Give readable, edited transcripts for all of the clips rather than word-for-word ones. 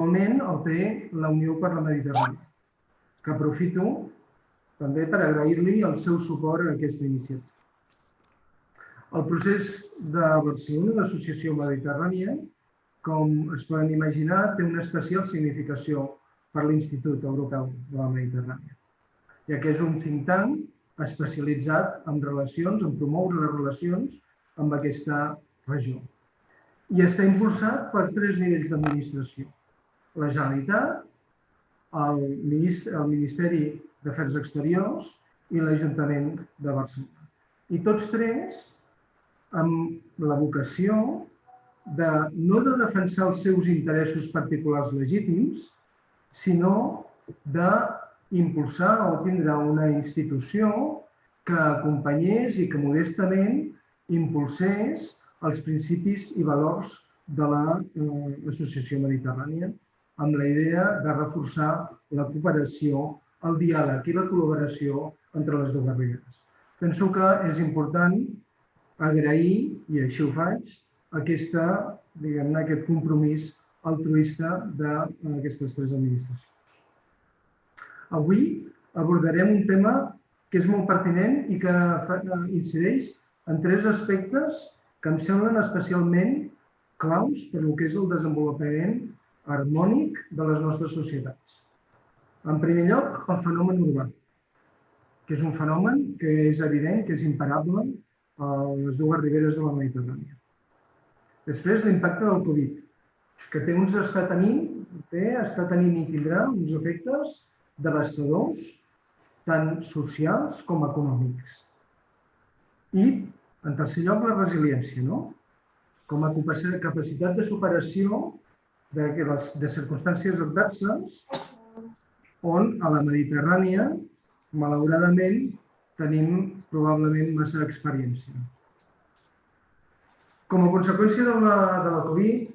Actualment el té la Unió per la Mediterrània, que aprofito també per agrair-li el seu suport a aquesta iniciativa. El procés de Barcelona, l'Associació Mediterrània, com es poden imaginar, té una especial significació per l'Institut Europeu de la Mediterrània, ja que és un think tank especialitzat en relacions, en promoure les relacions amb aquesta regió. I està impulsat per 3 nivells d'administració: la Generalitat, el Ministeri d'Afers Exteriors i l'Ajuntament de Barcelona. I tots 3 amb la vocació no de defensar els seus interessos particulars legítims, sinó d'impulsar o tindre una institució que acompanyés i que modestament impulsés els principis i valors de l'Associació Mediterrània, amb la idea de reforçar la cooperació, el diàleg i la col·laboració entre les dues riberes. Penso que és important agrair, i així ho faig, aquest compromís altruista d'aquestes 3 administracions. Avui abordarem un tema que és molt pertinent i que incideix en 3 aspectes que em semblen especialment claus per al que és el desenvolupament harmònic de les nostres societats. En primer lloc, el fenomen urbà, que és un fenomen que és evident, que és imparable a les dues riberes de la Mediterrània. Després, l'impacte del Covid, que està tenint i tindrà uns efectes devastadors, tant socials com econòmics. I, en tercer lloc, la resiliència, com a capacitat de superació de circumstàncies adverses on a la Mediterrània, malauradament, tenim probablement massa experiència. Com a conseqüència de la Covid,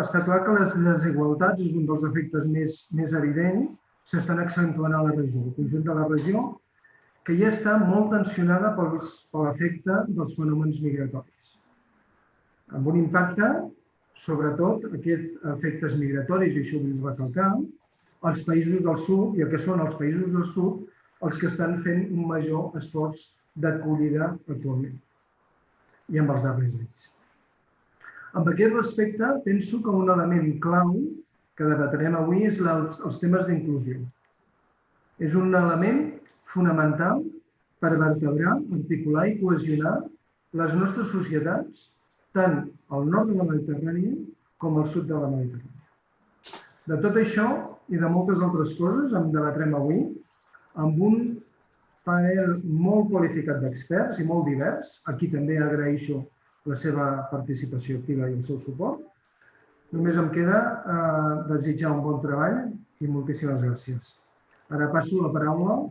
està clar que les desigualtats és un dels efectes més evidents, s'estan accentuant a la regió, el conjunt de la regió, que ja està molt tensionada per l'efecte dels fenòmens migratoris. Amb un impacte, sobretot, aquests efectes migratoris, i això ho vull recalcar, als països del sud, i el que són els països del sud, els que estan fent un major esforç d'acollida actualment i amb els darrers anys. Amb aquest respecte, penso que un element clau que debatrem avui és els temes d'inclusió. És un element fonamental per vertebrar, articular i cohesionar les nostres societats, tant al nord de la Mediterrània com al sud de la Mediterrània. De tot això i de moltes altres coses en debatrem avui amb un panel molt qualificat d'experts i molt divers. Aquí també agraeixo la seva participació activa i el seu suport. Només em queda desitjar un bon treball i moltíssimes gràcies. Ara passo la paraula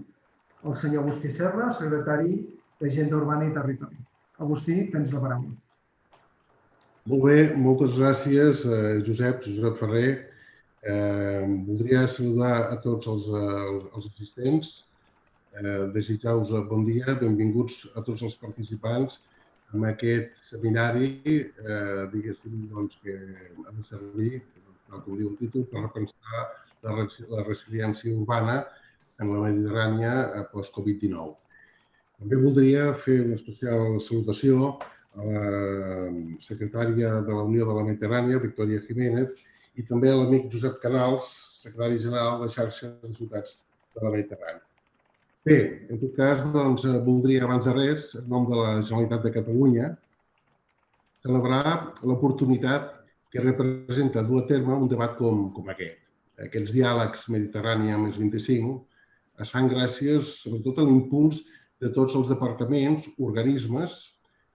al senyor Agustí Serra, secretari d'Agenda Urbana i Territori. Agustí, tens la paraula. Molt bé, moltes gràcies, Josep Ferrer. Voldria saludar a tots els assistents, desitjar-vos bon dia, benvinguts a tots els participants en aquest seminari, diguéssim, que ha de servir, com diu el títol, per repensar la resiliència urbana en la Mediterrània post-Covid-19. També voldria fer una especial salutació a la secretària de la Unió de la Mediterrània, Victòria Jiménez, i també a l'amic Josep Canals, secretari general de la xarxa de ciutats de la Mediterrània. Bé, en tot cas, voldria, abans de res, en nom de la Generalitat de Catalunya, celebrar l'oportunitat que representa dur a terme un debat com aquest. Aquests diàlegs Mediterrània +25 es fan gràcies, sobretot, a l'impuls de tots els departaments, organismes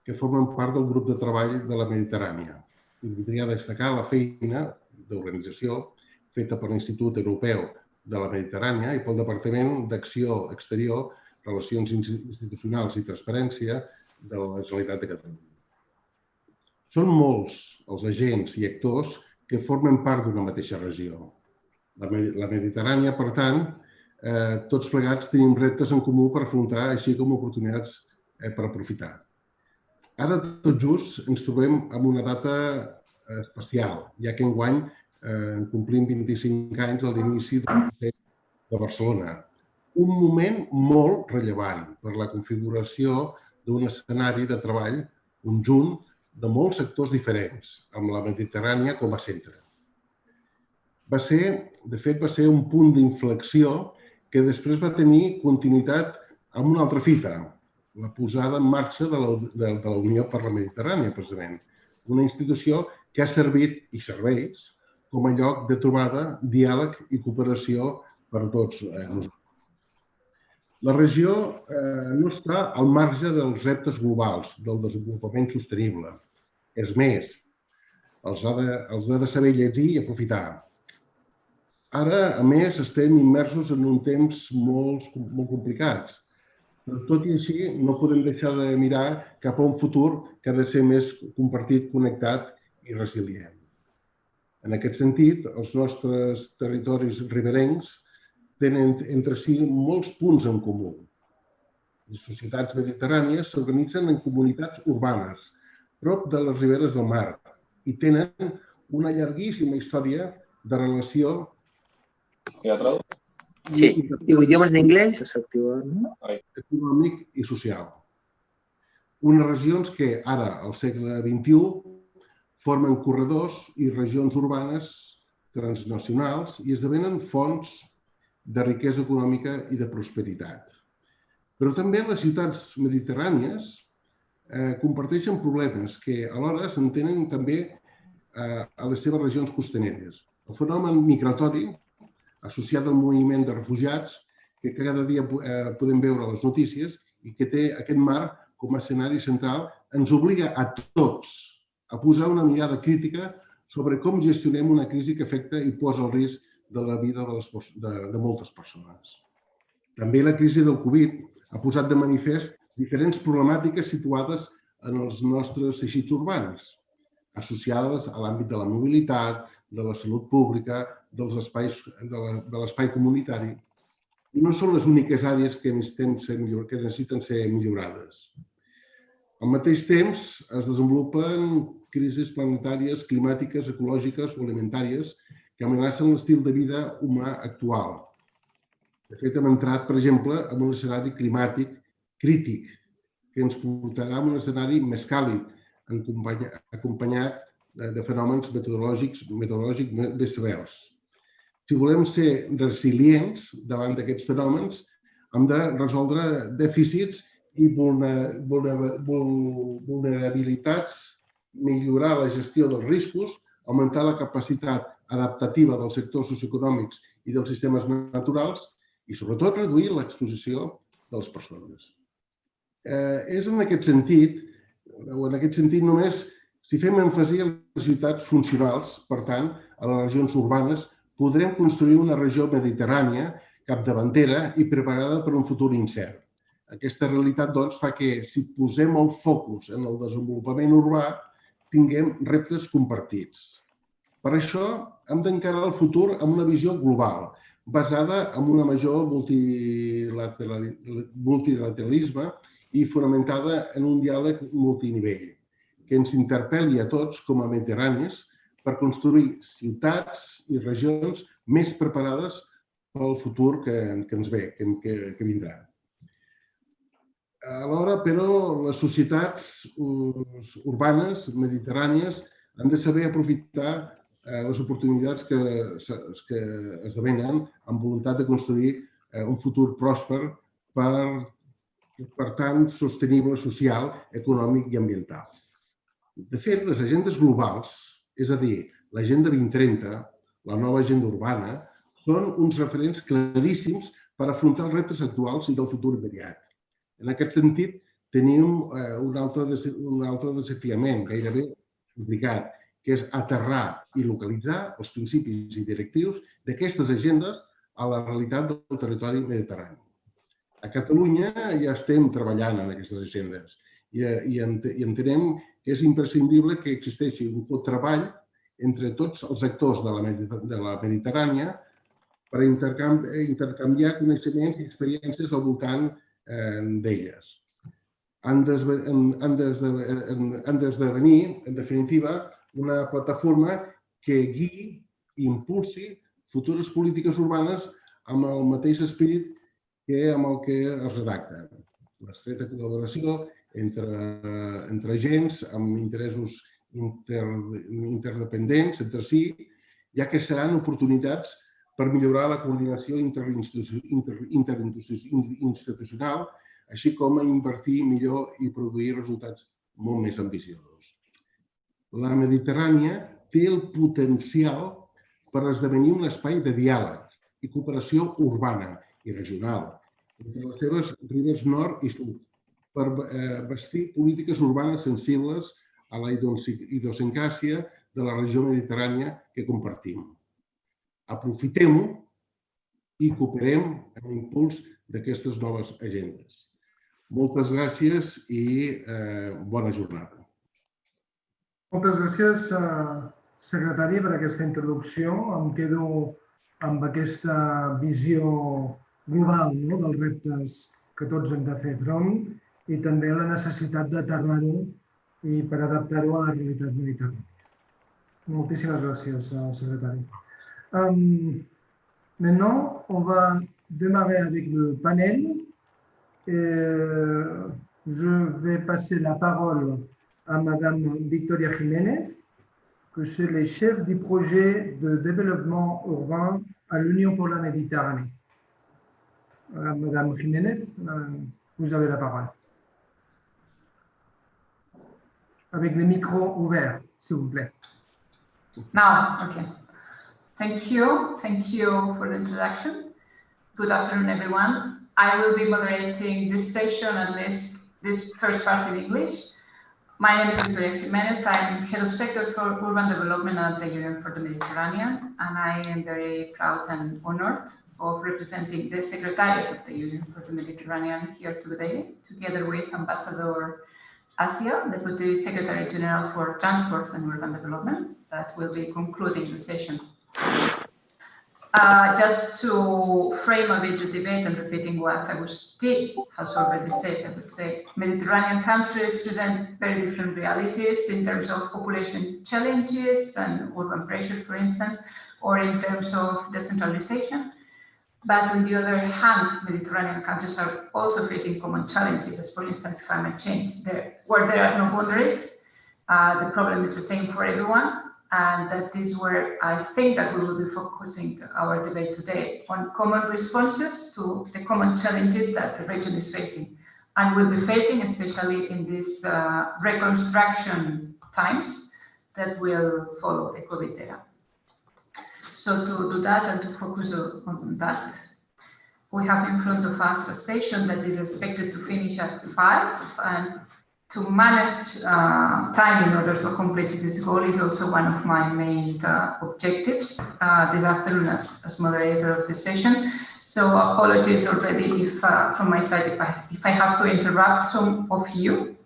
que formen part del grup de treball de la Mediterrània. I voldria destacar la feina d'organització feta per l'Institut Europeu de la Mediterrània i pel Departament d'Acció Exterior, Relacions Institucionals i Transparència de la Generalitat de Catalunya. Són molts els agents i actors que formen part d'una mateixa regió. La Mediterrània, per tant, tots plegats tenim reptes en comú per afrontar, així com oportunitats per aprofitar. Ara, tot just, ens trobem en una data especial, ja que enguany complint 25 anys de l'inici de Barcelona. Un moment molt rellevant per la configuració d'un escenari de treball conjunt de molts sectors diferents, amb la Mediterrània com a centre. De fet, va ser un punt d'inflexió que després va tenir continuïtat amb una altra fita, la posada en marxa de la Unió per la Mediterrània, precisament. Una institució que ha servit i serveix com a lloc de trobada, diàleg i cooperació per tots nosaltres. La regió no està al marge dels reptes globals del desenvolupament sostenible. És més, els ha de saber llegir i aprofitar. Ara, a més, estem immersos en un temps molt complicats. Però tot i així, no podem deixar de mirar cap a un futur que ha de ser més compartit, connectat i resilient. En aquest sentit, els nostres territoris riberencs tenen entre si molts punts en comú. Les societats mediterrànies s'organitzen en comunitats urbanes, prop de les riberes del mar, i tenen una llarguíssima història de relació idiomes d'inglès, econòmic i social. Unes regions que ara, al segle XXI, formen corredors i regions urbanes transnacionals i esdevenen fonts de riquesa econòmica i de prosperitat. Però també les ciutats mediterrànies comparteixen problemes que alhora s'entenen també a les seves regions costaneres. El fenomen migratori, associat al moviment de refugiats, que cada dia podem veure a les notícies i que té aquest mar com a escenari central, ens obliga a tots a posar una mirada crítica sobre com gestionem una crisi que afecta i posa el risc de la vida de moltes persones. També la crisi del Covid ha posat de manifest diferents problemàtiques situades en els nostres teixits urbans, associades a l'àmbit de la mobilitat, de la salut pública, de l'espai comunitari. I no són les úniques àrees que necessiten ser millorades. Al mateix temps, es desenvolupen crisis planetàries, climàtiques, ecològiques o alimentàries que amenacen l'estil de vida humà actual. De fet, hem entrat, per exemple, en un escenari climàtic crític que ens portarà a un escenari més càlid, acompanyat de fenòmens meteorològics més severs. Si volem ser resilients davant d'aquests fenòmens, hem de resoldre dèficits i vulnerabilitats, millorar la gestió dels riscos, augmentar la capacitat adaptativa dels sectors socioeconòmics i dels sistemes naturals i, sobretot, reduir l'exposició de les persones. És en aquest sentit només si fem èmfasi en les ciutats funcionals, per tant, a les regions urbanes, podrem construir una regió mediterrània capdavantera i preparada per un futur incert. Aquesta realitat, doncs, fa que, si posem el focus en el desenvolupament urbà, tinguem reptes compartits. Per això, hem d'encarar el futur amb una visió global, basada en un major multilateralisme i fonamentada en un diàleg multinivell, que ens interpel·li a tots com a mediterranis per construir ciutats i regions més preparades pel futur que ens ve, que vindrà. Alhora, però, les societats urbanes mediterrànies han de saber aprofitar les oportunitats que esdevenen amb voluntat de construir un futur pròsper, per tant, sostenible social, econòmic i ambiental. De fet, les agendes globals, és a dir, l'Agenda 2030, la nova agenda urbana, són uns referents claríssims per afrontar els reptes actuals i del futur immediat. En aquest sentit, tenim un altre desafiament gairebé complicat, que és aterrar i localitzar els principis i directius d'aquestes agendes a la realitat del territori mediterrani. A Catalunya ja estem treballant en aquestes agendes i entenem que és imprescindible que existeixi un treball entre tots els actors de la Mediterrània per intercanviar coneixements i experiències al voltant d'elles. Han d'esdevenir, en definitiva, una plataforma que guiï i impulsi futures polítiques urbanes amb el mateix esperit que amb el que es redacta. L'estreta col·laboració entre agents amb interessos interdependents entre si, ja que seran oportunitats per millorar la coordinació interinstitucional, així com a invertir millor i produir resultats molt més ambiciosos. La Mediterrània té el potencial per esdevenir un espai de diàleg i cooperació urbana i regional entre les seves ribes nord i sud, per bastir polítiques urbanes sensibles a la idiosincràsia de la regió mediterrània que compartim. Aprofitem-ho i cooperem en l'impuls d'aquestes noves agendes. Moltes gràcies i bona jornada. Moltes gràcies, secretari, per aquesta introducció. Em quedo amb aquesta visió global dels reptes que tots hem de fer front i també la necessitat d'aterrar-ho i per adaptar-ho a la realitat mediterrània. Moltíssimes gràcies, secretari. Maintenant, on va démarrer avec le panel. Je vais passer la parole à Madame Victoria Jiménez, que c'est le chef du projet de développement urbain à l'Union pour la Méditerranée. Madame Jiménez, vous avez la parole. Avec le micro ouvert, s'il vous plaît. Now, okay. Thank you for the introduction. Good afternoon, everyone. I will be moderating this session, at least this first part in English. My name is Victoria Jiménez. I'm Head of Sector for Urban Development at the Union for the Mediterranean, and I am very proud and honored of representing the Secretariat of the Union for the Mediterranean here today, together with Ambassador Asia, Deputy Secretary General for Transport and Urban Development, that will be concluding the session. Just to frame a bit the debate and repeating what Agustí has already said, I would say Mediterranean countries present very different realities in terms of population challenges and urban pressure, for instance, or in terms of decentralization. But on the other hand, Mediterranean countries are also facing common challenges, as for instance, climate change. Where there are no boundaries, the problem is the same for everyone. And that is where I think that we will be focusing our debate today, on common responses to the common challenges that the region is facing and will be facing, especially in these reconstruction times that will follow the COVID era. So to do that and to focus on that, we have in front of us a session that is expected to finish at 5, and to manage time in order to accomplish this goal is also one of my main objectives this afternoon as moderator of the session. So apologies already if from my side if I have to interrupt some of you.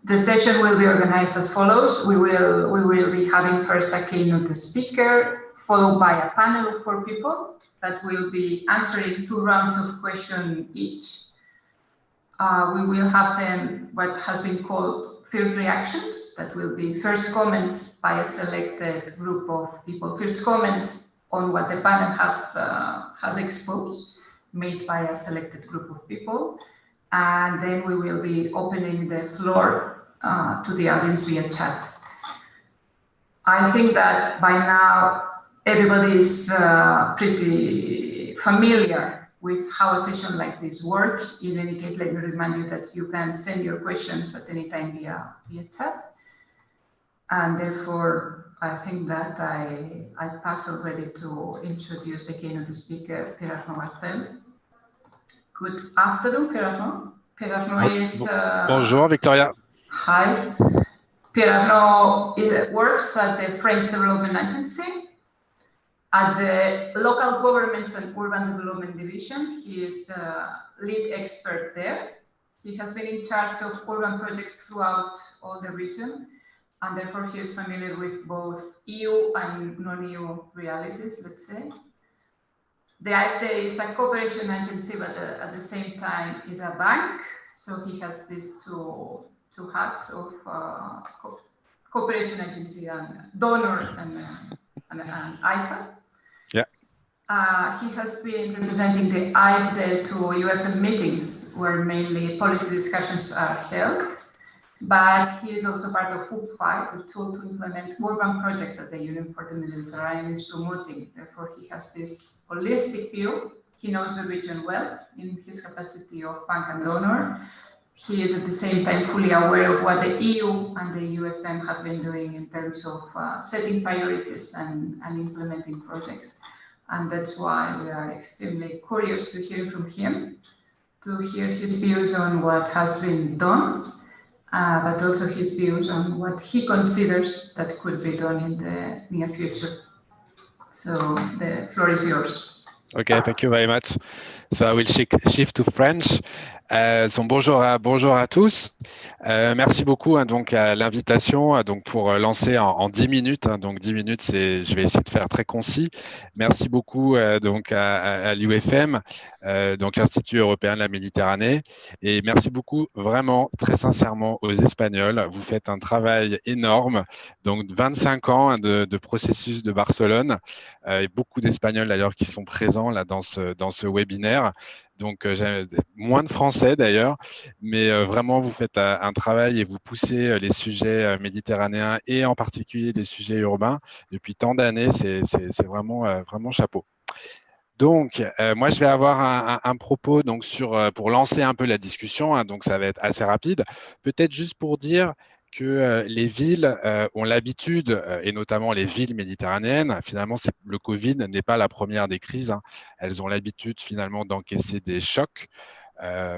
The session will be organized as follows. We will be having first a keynote speaker, followed by a panel of 4 people that will be answering 2 rounds of questions each. We will have then what has been called first reactions, that will be first comments by a selected group of people, first comments on what the panel has exposed, made by a selected group of people. And then we will be opening the floor to the audience via chat. I think that by now everybody is pretty familiar with how a session like this works. In any case, let me remind you that you can send your questions at any time via chat. And therefore, I think that I pass already to introduce the keynote speaker, Pierre-Arnaud Martel. Good afternoon, Pierre-Arnaud. Pierre-Arnaud is... Bonjour, Victoria. Hi. Pierre-Arnaud works at the French Development Agency. At the Local Governments and Urban Development Division, he is lead expert there. He has been in charge of urban projects throughout all the region, and therefore he is familiar with both EU and non-EU realities, let's say. The AFD is a cooperation agency, but at the same time is a bank, so he has these two hats of cooperation agency and donor and and IFA. Yeah. He has been representing the IFD to UFM meetings where mainly policy discussions are held, but he is also part of FUP5, the tool to implement urban project that the Union for the Mediterranean is promoting. Therefore, he has this holistic view. He knows the region well in his capacity of bank and donor. He is at the same time fully aware of what the EU and the UFM have been doing in terms of setting priorities and implementing projects. And that's why we are extremely curious to hear from him, to hear his views on what has been done, but also his views on what he considers that could be done in the near future. So the floor is yours. Okay, thank you very much. So I will shift to French. Bonjour à tous. Merci beaucoup donc à l'invitation donc pour lancer en 10 minutes. Donc 10 minutes, je vais essayer de faire très concis. Merci beaucoup donc à l'UFM, donc l'Institut européen de la Méditerranée, et merci beaucoup vraiment très sincèrement aux Espagnols. Vous faites un travail énorme. Donc 25 ans de processus de Barcelone, et beaucoup d'Espagnols d'ailleurs qui sont présents là dans ce webinaire. Donc, moins de Français d'ailleurs, mais vraiment, vous faites un travail et vous poussez les sujets méditerranéens et en particulier les sujets urbains depuis tant d'années. C'est vraiment, vraiment chapeau. Donc, moi, je vais avoir un propos donc, pour lancer un peu la discussion, donc ça va être assez rapide. Peut-être juste pour dire que les villes ont l'habitude, et notamment les villes méditerranéennes, finalement, le Covid n'est pas la première des crises. Elles ont l'habitude finalement d'encaisser des chocs,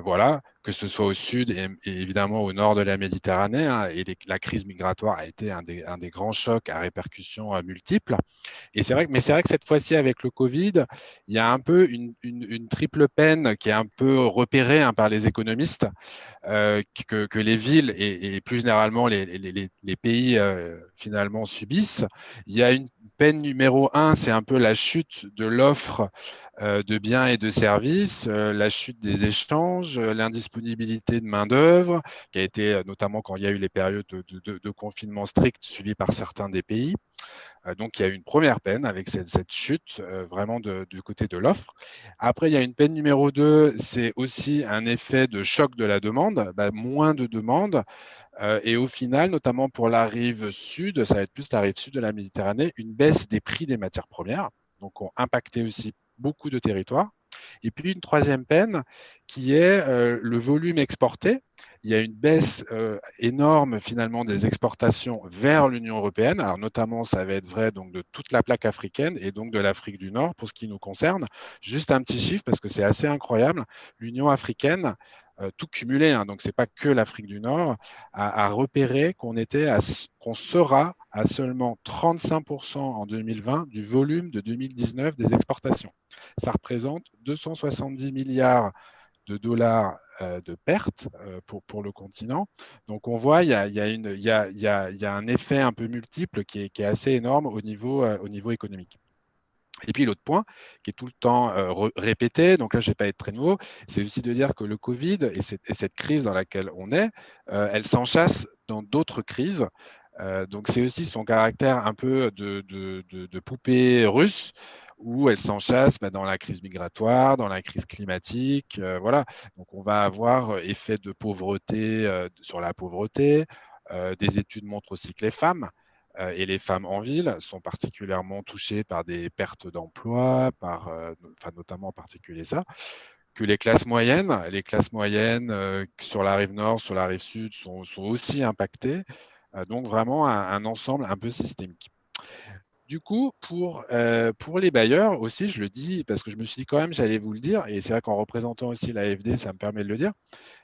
voilà, que ce soit au sud et évidemment au nord de la Méditerranée. Et la crise migratoire a été un des grands chocs à répercussions multiples. Et c'est vrai que cette fois-ci, avec le Covid, il y a un peu une triple peine qui est un peu repérée par les économistes, que les villes et plus généralement les pays finalement subissent. Il y a une peine numéro 1, c'est un peu la chute de l'offre de biens et de services, la chute des échanges, l'indisponibilité de main-d'œuvre, qui a été notamment quand il y a eu les périodes de confinement strict suivies par certains des pays. Donc, il y a une première peine avec cette chute vraiment du côté de l'offre. Après, il y a une peine numéro 2, c'est aussi un effet de choc de la demande, moins de demande. Et au final, notamment pour la rive sud, ça va être plus la rive sud de la Méditerranée, une baisse des prix des matières premières, donc ont impacté aussi beaucoup de territoires. Et puis une troisième peine qui est le volume exporté. Il y a une baisse énorme finalement des exportations vers l'Union européenne. Alors notamment, ça va être vrai donc de toute la plaque africaine et donc de l'Afrique du Nord pour ce qui nous concerne. Juste un petit chiffre parce que c'est assez incroyable. L'Union africaine, tout cumulé, donc c'est pas que l'Afrique du Nord, a repéré qu'on sera à seulement 35% en 2020 du volume de 2019 des exportations. Ça représente 270 milliards de dollars de pertes pour le continent. Donc, on voit il y a un effet un peu multiple qui est assez énorme au niveau économique. Et puis, l'autre point qui est tout le temps répété, donc là, je ne vais pas être très nouveau, c'est aussi de dire que le Covid et cette crise dans laquelle on est, elle s'enchasse dans d'autres crises. Donc, c'est aussi son caractère un peu de poupée russe, où elle s'enchasse dans la crise migratoire, dans la crise climatique. Voilà. Donc, on va avoir effet de pauvreté sur la pauvreté. Des études montrent aussi que les femmes, et les femmes en ville sont particulièrement touchées par des pertes d'emploi, notamment en particulier ça, que les classes moyennes sur la rive nord, sur la rive sud sont aussi impactées. Donc vraiment un ensemble un peu systémique. Du coup, pour les bailleurs aussi, je le dis parce que je me suis dit quand même, j'allais vous le dire, et c'est vrai qu'en représentant aussi l'AFD, ça me permet de le dire,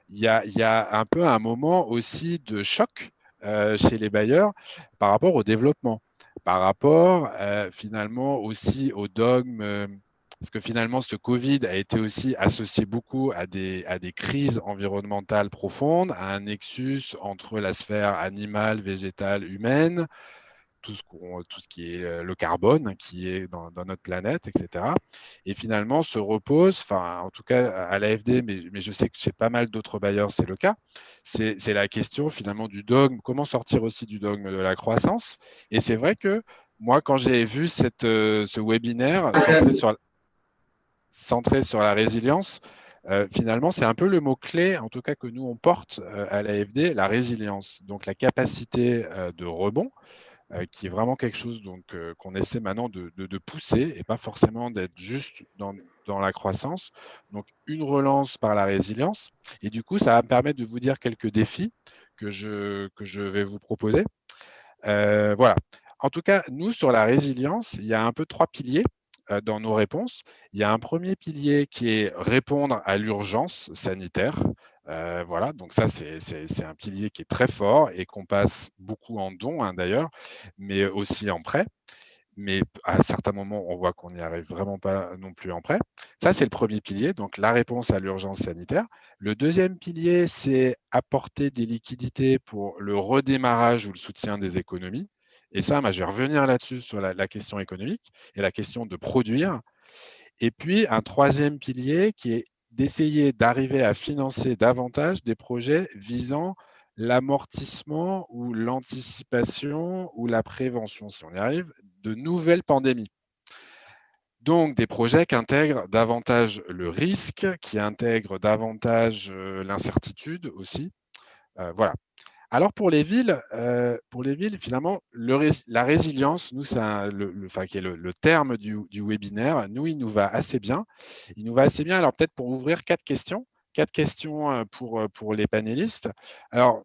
il y a un peu un moment aussi de choc chez les bailleurs par rapport au développement, par rapport finalement aussi au dogme, parce que finalement ce Covid a été aussi associé beaucoup à des crises environnementales profondes, à un nexus entre la sphère animale, végétale, humaine, tout ce qui est le carbone qui est dans notre planète, etc. Et finalement, se repose, en tout cas à l'AFD, mais je sais que chez pas mal d'autres bailleurs, c'est le cas, c'est la question finalement du dogme, comment sortir aussi du dogme de la croissance. Et c'est vrai que moi, quand j'ai vu ce webinaire centré sur la résilience, finalement, c'est un peu le mot-clé, en tout cas que nous, on porte à l'AFD, la résilience. Donc, la capacité de rebond, qui est vraiment quelque chose qu'on essaie maintenant de pousser et pas forcément d'être juste dans la croissance. Donc, une relance par la résilience. Et du coup, ça va me permettre de vous dire quelques défis que je vais vous proposer. Voilà. En tout cas, nous, sur la résilience, il y a un peu 3 piliers dans nos réponses. Il y a un premier pilier qui est répondre à l'urgence sanitaire. Voilà, donc ça, c'est un pilier qui est très fort et qu'on passe beaucoup en dons, hein, d'ailleurs, mais aussi en prêt. Mais à certains moments, on voit qu'on n'y arrive vraiment pas non plus en prêt. Ça, c'est le premier pilier, donc la réponse à l'urgence sanitaire. Le deuxième pilier, c'est apporter des liquidités pour le redémarrage ou le soutien des économies. Et ça, moi, je vais revenir là-dessus sur la question économique et la question de produire. Et puis, un troisième pilier qui est d'essayer d'arriver à financer davantage des projets visant l'amortissement ou l'anticipation ou la prévention, si on y arrive, de nouvelles pandémies. Donc, des projets qui intègrent davantage le risque, qui intègrent davantage l'incertitude aussi. Voilà. Alors pour les villes, finalement, la résilience, nous, c'est qui est le terme du webinaire, nous, il nous va assez bien. Il nous va assez bien. Alors peut-être pour ouvrir 4 questions pour les panélistes. Alors,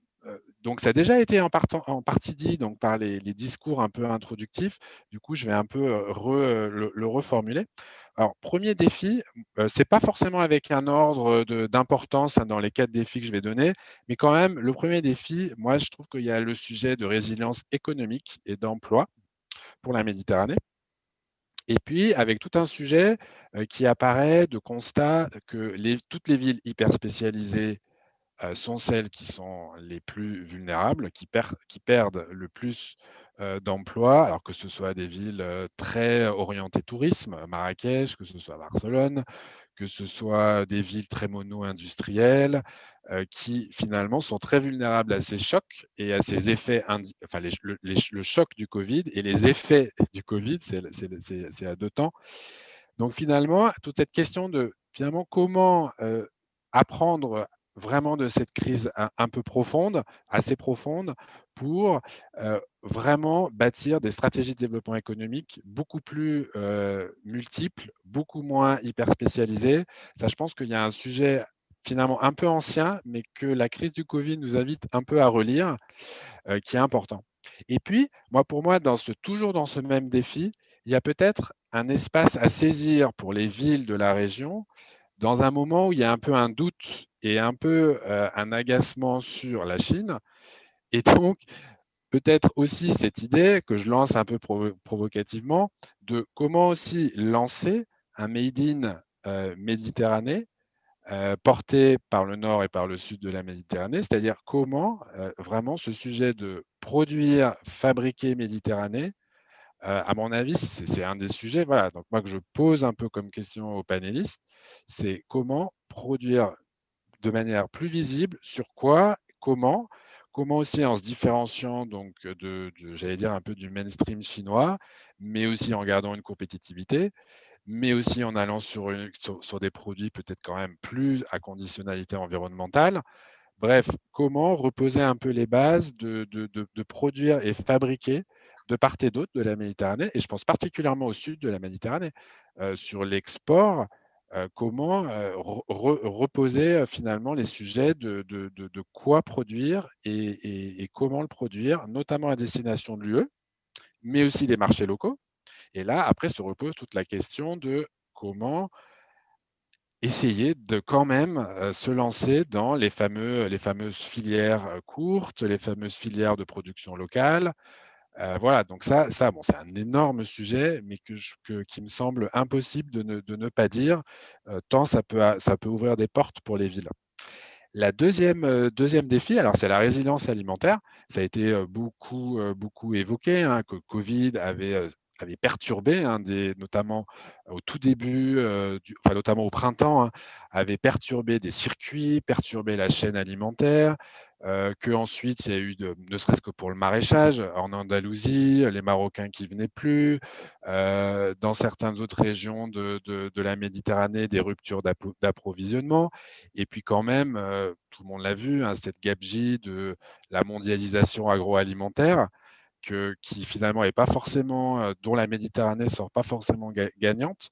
donc ça a déjà été en partie dit donc, par les discours un peu introductifs. Du coup, je vais un peu le reformuler. Alors, premier défi, ce n'est pas forcément avec un ordre d'importance dans les 4 défis que je vais donner, mais quand même, le premier défi, moi, je trouve qu'il y a le sujet de résilience économique et d'emploi pour la Méditerranée. Et puis, avec tout un sujet qui apparaît de constat que toutes les villes hyper spécialisées sont celles qui sont les plus vulnérables, qui perdent le plus d'emplois, alors que ce soit des villes très orientées tourisme, Marrakech, que ce soit Barcelone, que ce soit des villes très mono-industrielles, qui finalement sont très vulnérables à ces chocs et à ces effets, le choc du Covid et les effets du Covid, c'est à 2 temps. Donc finalement, toute cette question de finalement comment apprendre vraiment de cette crise un peu profonde, assez profonde, pour vraiment bâtir des stratégies de développement économique beaucoup plus multiples, beaucoup moins hyper spécialisées. Ça, je pense qu'il y a un sujet finalement un peu ancien, mais que la crise du Covid nous invite un peu à relire, qui est important. Et puis, pour moi, toujours dans ce même défi, il y a peut-être un espace à saisir pour les villes de la région dans un moment où il y a un peu un doute et un peu un agacement sur la Chine. Et donc, peut-être aussi cette idée que je lance un peu provocativement de comment aussi lancer un Made in Méditerranée porté par le nord et par le sud de la Méditerranée, c'est-à-dire comment vraiment ce sujet de produire, fabriquer Méditerranée, à mon avis, c'est un des sujets, voilà, donc moi que je pose un peu comme question aux panélistes, c'est comment produire de manière plus visible, sur quoi, comment aussi en se différenciant donc j'allais dire un peu du mainstream chinois, mais aussi en gardant une compétitivité, mais aussi en allant sur des produits peut-être quand même plus à conditionnalité environnementale. Bref, comment reposer un peu les bases de produire et fabriquer de part et d'autre de la Méditerranée, et je pense particulièrement au sud de la Méditerranée, sur l'export, comment reposer finalement les sujets de quoi produire et comment le produire, notamment à destination de l'UE, mais aussi des marchés locaux. Et là, après, se repose toute la question de comment essayer de quand même se lancer dans les fameuses filières courtes, les fameuses filières de production locale. Voilà, donc ça bon, c'est un énorme sujet, mais qui me semble impossible de ne pas dire, tant ça peut ouvrir des portes pour les villes. La deuxième défi, alors c'est la résilience alimentaire. Ça a été beaucoup évoqué, hein, que Covid avait perturbé, hein, notamment au tout début, notamment au printemps, hein, avait perturbé des circuits, perturbé la chaîne alimentaire, qu'ensuite il y a eu, ne serait-ce que pour le maraîchage, en Andalousie, les Marocains qui venaient plus, dans certaines autres régions de la Méditerranée, des ruptures d'approvisionnement, et puis quand même, tout le monde l'a vu, hein, cette gabegie de la mondialisation agroalimentaire, qui finalement est pas forcément, dont la Méditerranée sort pas forcément gagnante.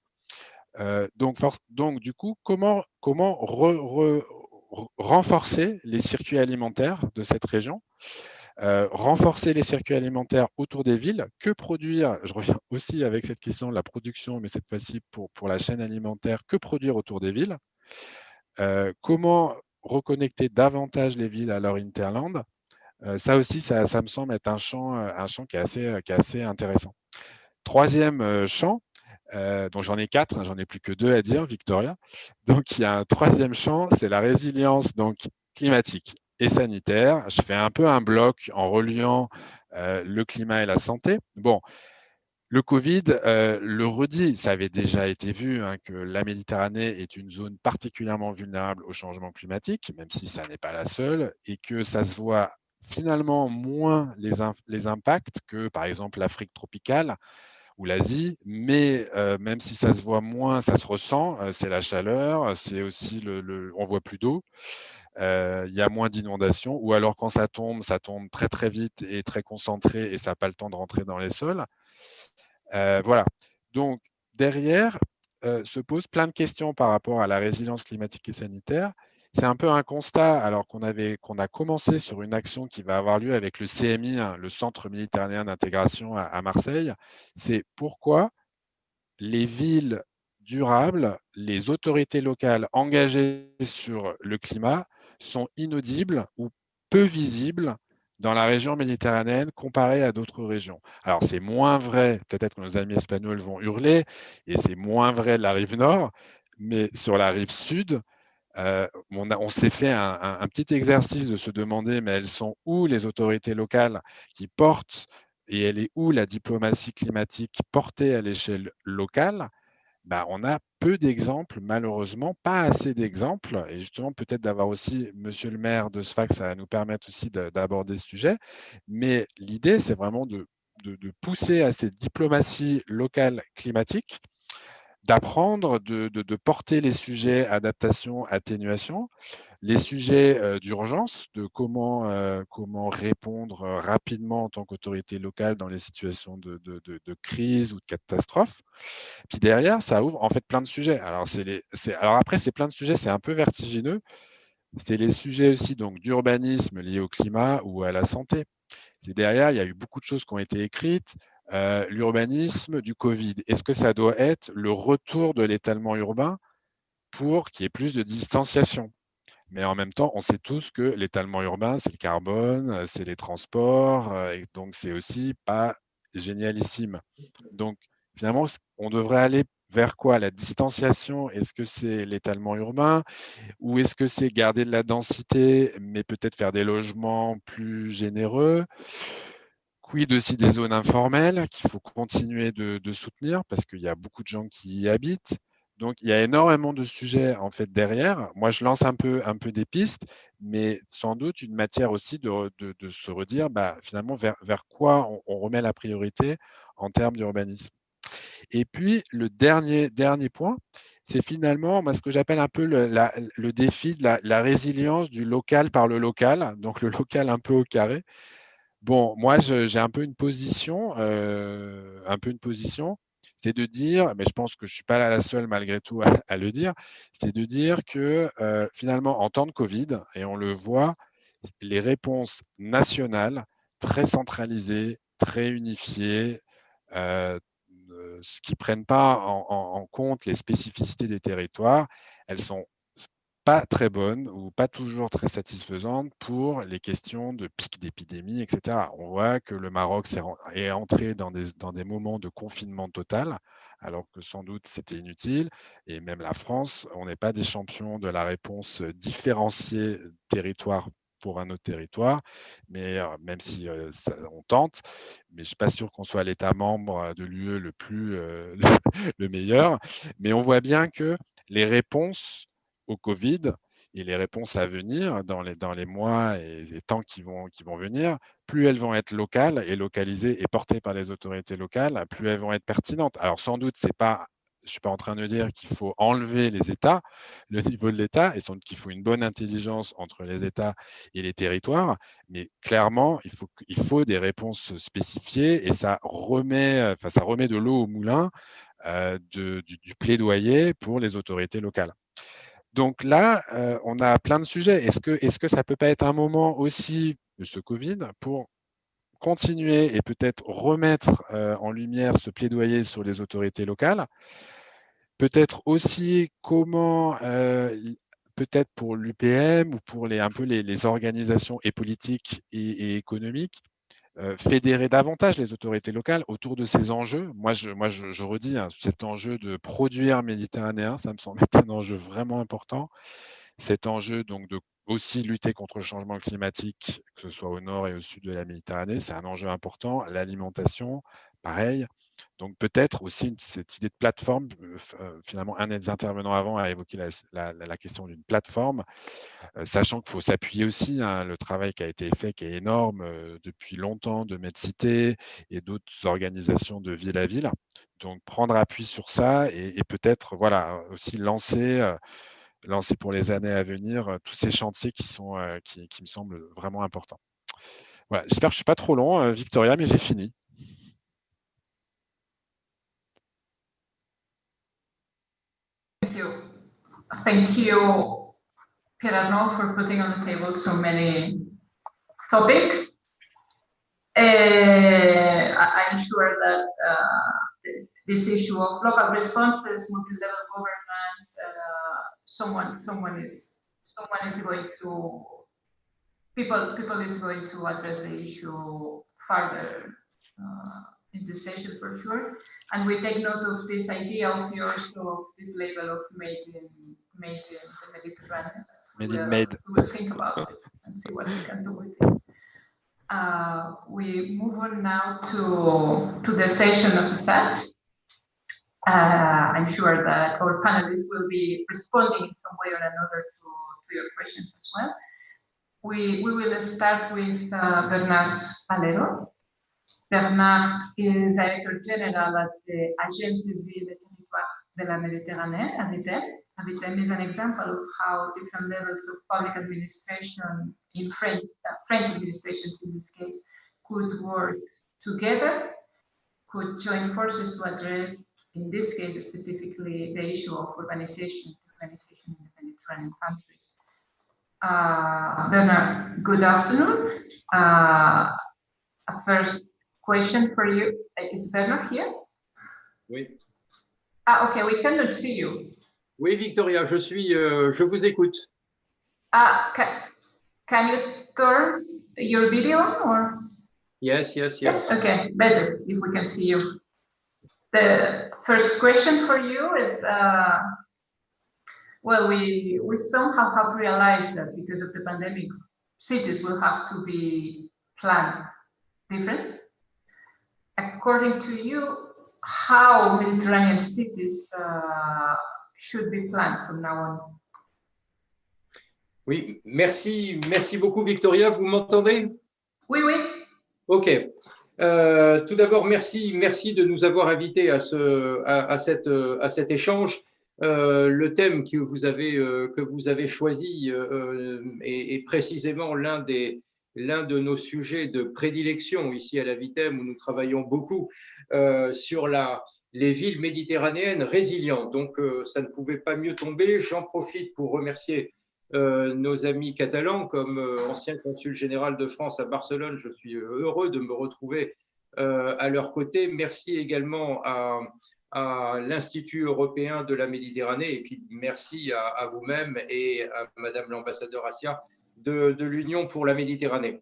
Donc du coup, comment renforcer les circuits alimentaires de cette région, renforcer les circuits alimentaires autour des villes, que produire, je reviens aussi avec cette question de la production, mais cette fois-ci pour la chaîne alimentaire, que produire autour des villes, comment reconnecter davantage les villes à leur hinterland, ça aussi, ça me semble être un champ qui est assez intéressant. Troisième champ, donc j'en ai 4, hein, j'en ai plus que 2 à dire, Victoria. Donc il y a un troisième champ, c'est la résilience donc, climatique et sanitaire. Je fais un peu un bloc en reliant le climat et la santé. Bon, le Covid le redit, ça avait déjà été vu, hein, que la Méditerranée est une zone particulièrement vulnérable au changement climatique, même si ça n'est pas la seule, et que ça se voit finalement moins les impacts que par exemple l'Afrique tropicale ou l'Asie, mais même si ça se voit moins, ça se ressent, c'est la chaleur, c'est aussi on voit plus d'eau, il y a moins d'inondations, ou alors quand ça tombe très très vite et très concentré et ça n'a pas le temps de rentrer dans les sols. Voilà. Donc derrière se posent plein de questions par rapport à la résilience climatique et sanitaire. C'est un peu un constat, alors qu'on a commencé sur une action qui va avoir lieu avec le CMI, hein, le Centre méditerranéen d'intégration à Marseille. C'est pourquoi les villes durables, les autorités locales engagées sur le climat sont inaudibles ou peu visibles dans la région méditerranéenne comparée à d'autres régions. Alors c'est moins vrai, peut-être que nos amis espagnols vont hurler, et c'est moins vrai de la rive nord, mais sur la rive sud, on s'est fait un petit exercice de se demander, mais elles sont où les autorités locales qui portent, et elle est où la diplomatie climatique portée à l'échelle locale? Bah, on a peu d'exemples, malheureusement, pas assez d'exemples. Et justement, peut-être d'avoir aussi monsieur le maire de Sfax, ça va nous permettre aussi d'aborder ce sujet. Mais l'idée, c'est vraiment de pousser à cette diplomatie locale climatique, d'apprendre, de porter les sujets adaptation, atténuation, les sujets d'urgence, de comment répondre rapidement en tant qu'autorité locale dans les situations de crise ou de catastrophe. Puis derrière, ça ouvre en fait plein de sujets. Alors après, c'est plein de sujets, c'est un peu vertigineux. C'est les sujets aussi donc d'urbanisme liés au climat ou à la santé. C'est derrière, il y a eu beaucoup de choses qui ont été écrites. L'urbanisme du Covid, est-ce que ça doit être le retour de l'étalement urbain pour qu'il y ait plus de distanciation? Mais en même temps, on sait tous que l'étalement urbain, c'est le carbone, c'est les transports, et donc c'est aussi pas génialissime. Donc finalement, on devrait aller vers quoi? La distanciation, est-ce que c'est l'étalement urbain ou est-ce que c'est garder de la densité, mais peut-être faire des logements plus généreux? Quid aussi des zones informelles qu'il faut continuer de soutenir parce qu'il y a beaucoup de gens qui y habitent. Donc, il y a énormément de sujets en fait derrière. Moi, je lance un peu des pistes, mais sans doute une matière aussi de se redire finalement vers quoi on remet la priorité en termes d'urbanisme. Et puis, le dernier point, c'est finalement ce que j'appelle un peu le défi de la résilience du local par le local, donc le local un peu au carré. Bon, moi, j'ai un peu une position, c'est de dire, mais je pense que je ne suis pas la seule malgré tout à le dire, c'est de dire que finalement, en temps de Covid, et on le voit, les réponses nationales, très centralisées, très unifiées, qui ne prennent pas en compte les spécificités des territoires, elles sont pas très bonnes ou pas toujours très satisfaisantes pour les questions de pic d'épidémie, etc. On voit que le Maroc est entré dans des moments de confinement total, alors que sans doute c'était inutile. Et même la France, on n'est pas des champions de la réponse différenciée territoire pour un autre territoire, mais même si on tente, mais je ne suis pas sûr qu'on soit l'État membre de l'UE le meilleur. Mais on voit bien que les réponses au Covid, et les réponses à venir dans les mois et les temps qui vont venir, plus elles vont être locales et localisées et portées par les autorités locales, plus elles vont être pertinentes. Alors sans doute, je ne suis pas en train de dire qu'il faut enlever les États, le niveau de l'État, et sans doute qu'il faut une bonne intelligence entre les États et les territoires, mais clairement, il faut des réponses spécifiées et ça remet de l'eau au moulin du plaidoyer pour les autorités locales. Donc là, on a plein de sujets. Est-ce que ça ne peut pas être un moment aussi de ce Covid pour continuer et peut-être remettre en lumière ce plaidoyer sur les autorités locales? Peut-être aussi comment, peut-être pour l'UPM ou pour un peu les organisations et politiques et économiques, fédérer davantage les autorités locales autour de ces enjeux. Moi, je redis, hein, cet enjeu de produire méditerranéen, ça me semble être un enjeu vraiment important. Cet enjeu donc de aussi lutter contre le changement climatique, que ce soit au nord et au sud de la Méditerranée, c'est un enjeu important. L'alimentation, pareil. Donc peut-être aussi cette idée de plateforme, finalement un des intervenants avant a évoqué la question d'une plateforme, sachant qu'il faut s'appuyer aussi, hein, le travail qui a été fait, qui est énorme depuis longtemps de MedCité et d'autres organisations de ville à ville. Donc prendre appui sur ça et peut-être voilà, aussi lancer pour les années à venir tous ces chantiers qui me semblent vraiment importants. Voilà, j'espère que je ne suis pas trop long, Victoria, mais j'ai fini. Thank you, Pierre, for putting on the table so many topics. I'm sure that this issue of local responses, multi-level governance, someone is going to people is going to address the issue further in this session for sure. And we take note of this idea of yours of this label of made in the Mediterranean. We will think about it and see what we can do with it. We move on now to the session as such. I'm sure that our panelists will be responding in some way or another to your questions as well. We will start with Bernard Valero. Bernard is Director General at the Agence de Ville et Territoire de la Méditerranée, AVITEM. AVITEM is an example of how different levels of public administration in French administrations in this case, could work together, could join forces to address, in this case specifically, the issue of urbanization in the Mediterranean countries. Bernard, good afternoon. A first question for you. Is Bernard here? Oui. Okay, we cannot see you. Oui, Victoria, je vous écoute. Can you turn your video on, or? Yes. Okay, better if we can see you. The first question for you is, well, we somehow have realized that because of the pandemic, cities will have to be planned different. According to you, how Mediterranean cities should be planned from now on? Oui, merci beaucoup, Victoria. Vous m'entendez? Oui. Ok. Tout d'abord, merci de nous avoir invités à cet échange. Le thème que vous avez choisi est précisément l'un de nos sujets de prédilection ici à la VITEM, où nous travaillons beaucoup sur les villes méditerranéennes résilientes. Donc, ça ne pouvait pas mieux tomber. J'en profite pour remercier nos amis catalans. Comme ancien consul général de France à Barcelone, je suis heureux de me retrouver à leur côté. Merci également à l'Institut européen de la Méditerranée, et puis merci à vous-même et à Madame l'ambassadeur Assia de l'Union pour la Méditerranée.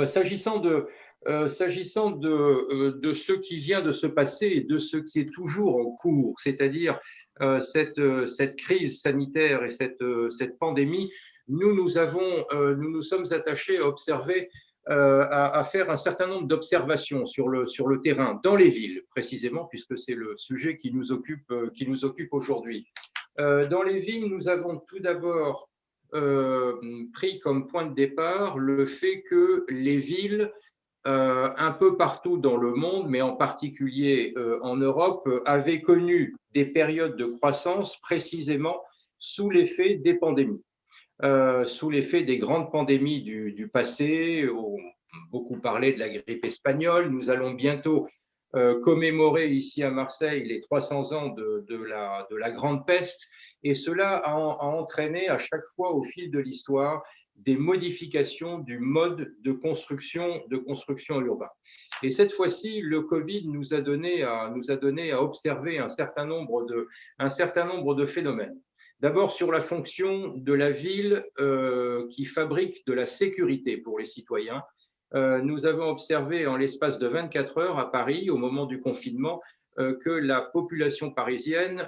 S'agissant de ce qui vient de se passer et de ce qui est toujours en cours, c'est-à-dire cette crise sanitaire et cette pandémie, nous nous sommes attachés à observer, à faire un certain nombre d'observations sur le terrain, dans les villes précisément, puisque c'est le sujet qui nous occupe aujourd'hui. Dans les villes, nous avons tout d'abord pris comme point de départ le fait que les villes, un peu partout dans le monde, mais en particulier en Europe, avaient connu des périodes de croissance précisément sous l'effet des pandémies, sous l'effet des grandes pandémies du passé. On a beaucoup parlé de la grippe espagnole. Nous allons bientôt commémorer ici à Marseille les 300 ans de la grande peste, et cela a entraîné à chaque fois au fil de l'histoire des modifications du mode de construction urbain. Et cette fois-ci, le Covid nous a donné à observer un certain nombre de phénomènes. D'abord sur la fonction de la ville qui fabrique de la sécurité pour les citoyens. Nous avons observé en l'espace de 24 heures à Paris, au moment du confinement, que la population parisienne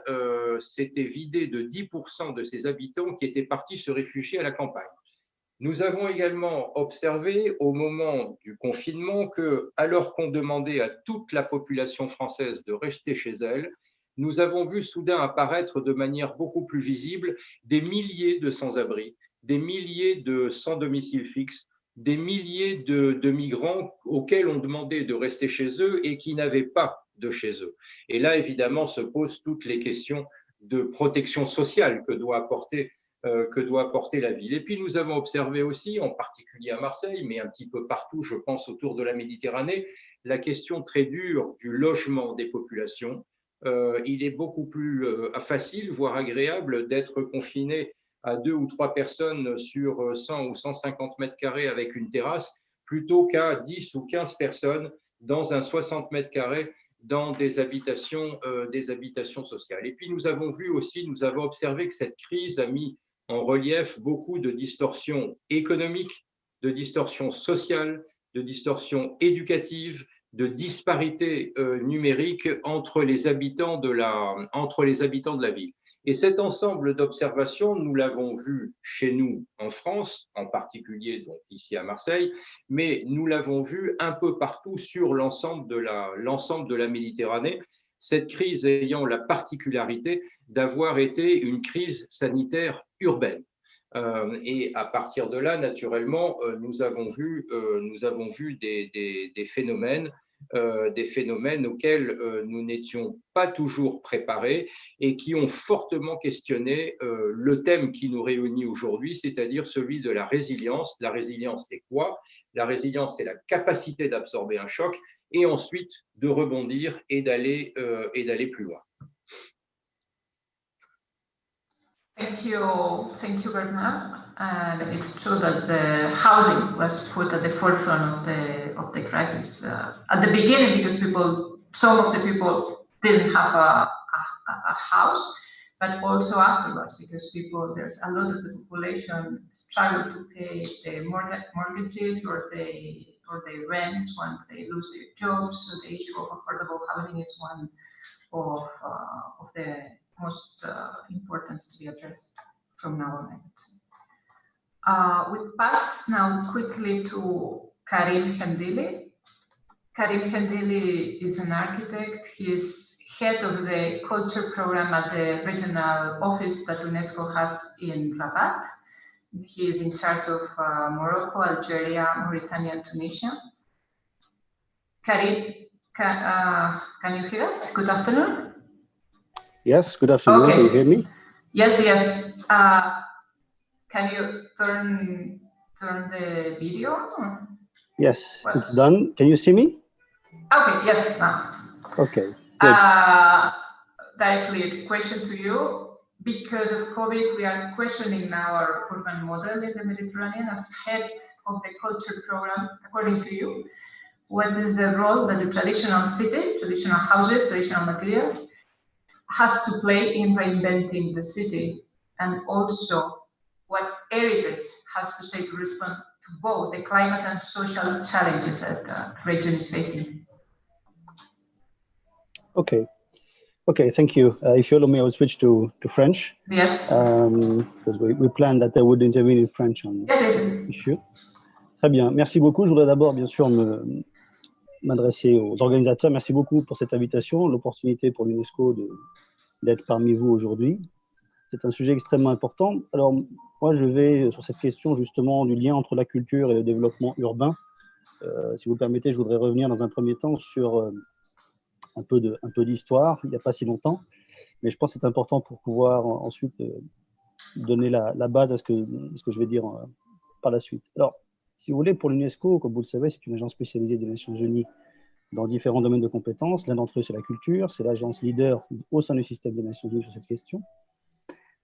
s'était vidée de 10% de ses habitants qui étaient partis se réfugier à la campagne. Nous avons également observé au moment du confinement que, alors qu'on demandait à toute la population française de rester chez elle, nous avons vu soudain apparaître de manière beaucoup plus visible des milliers de sans-abri, des milliers de sans domicile fixe, des milliers de migrants auxquels on demandait de rester chez eux et qui n'avaient pas de chez eux. Et là, évidemment, se posent toutes les questions de protection sociale que doit apporter la ville. Et puis, nous avons observé aussi, en particulier à Marseille, mais un petit peu partout, je pense, autour de la Méditerranée, la question très dure du logement des populations. Il est beaucoup plus facile, voire agréable, d'être confiné à 2 ou 3 personnes sur 100 ou 150 mètres carrés avec une terrasse, plutôt qu'à 10 ou 15 personnes dans un 60 mètres carrés dans des habitations sociales. Et puis, nous avons observé que cette crise a mis en relief beaucoup de distorsions économiques, de distorsions sociales, de distorsions éducatives, de disparités numériques entre les habitants de la ville. Et cet ensemble d'observations, nous l'avons vu chez nous en France, en particulier donc ici à Marseille, mais nous l'avons vu un peu partout sur l'ensemble de la Méditerranée, cette crise ayant la particularité d'avoir été une crise sanitaire urbaine. Et à partir de là, naturellement, nous avons vu des phénomènes auxquels nous n'étions pas toujours préparés et qui ont fortement questionné le thème qui nous réunit aujourd'hui, c'est-à-dire celui de la résilience. La résilience, c'est quoi? La résilience, c'est la capacité d'absorber un choc et ensuite de rebondir et d'aller plus loin. Thank you, Bernard. And it's true that the housing was put at the forefront of the crisis at the beginning because some of the people didn't have a house, but also afterwards because there's a lot of the population struggle to pay the mortgages or the rents once they lose their jobs. So the issue of affordable housing is one of the most important to be addressed from now on. We pass now quickly to Karim Hendili. Karim Hendili is an architect. He is head of the culture program at the regional office that UNESCO has in Rabat. He is in charge of Morocco, Algeria, Mauritania, and Tunisia. Karim, can you hear us? Good afternoon. Yes, good afternoon. Okay. Can you hear me? Yes. Can you turn the video? Or? Yes, it's done. Can you see me? Okay, yes, now. Okay, good. Directly a question to you. Because of COVID, we are questioning our urban model in the Mediterranean. As head of the culture program, according to you, what is the role that the traditional city, traditional houses, traditional materials has to play in reinventing the city, and also what heritage has to say to respond to both the climate and social challenges that the region is facing? Okay, thank you. If you allow me, I will switch to French. Yes. Because we planned that I would intervene in French on this issue. Très bien, merci beaucoup. Je voudrais d'abord, bien sûr, m'adresser aux organisateurs. Merci beaucoup pour cette invitation, l'opportunité pour l'UNESCO d'être parmi vous aujourd'hui. C'est un sujet extrêmement important. Alors, moi, je vais sur cette question justement du lien entre la culture et le développement urbain. Si vous le permettez, je voudrais revenir dans un premier temps sur un peu d'histoire, il n'y a pas si longtemps. Mais je pense que c'est important pour pouvoir ensuite donner la base à ce que je vais dire par la suite. Alors, si vous voulez, pour l'UNESCO, comme vous le savez, c'est une agence spécialisée des Nations Unies dans différents domaines de compétences. L'un d'entre eux, c'est la culture. C'est l'agence leader au sein du système des Nations Unies sur cette question.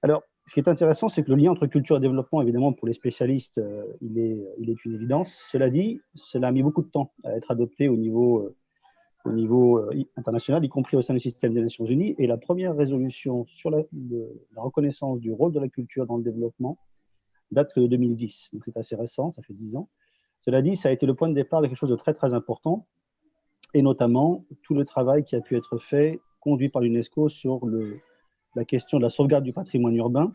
Alors, ce qui est intéressant, c'est que le lien entre culture et développement, évidemment, pour les spécialistes, il est une évidence. Cela dit, cela a mis beaucoup de temps à être adopté au niveau international, y compris au sein du système des Nations Unies. Et la première résolution sur la reconnaissance du rôle de la culture dans le développement date de 2010. Donc, c'est assez récent, ça fait 10 ans. Cela dit, ça a été le point de départ de quelque chose de très, très important, et notamment tout le travail qui a pu être fait, conduit par l'UNESCO sur la question de la sauvegarde du patrimoine urbain,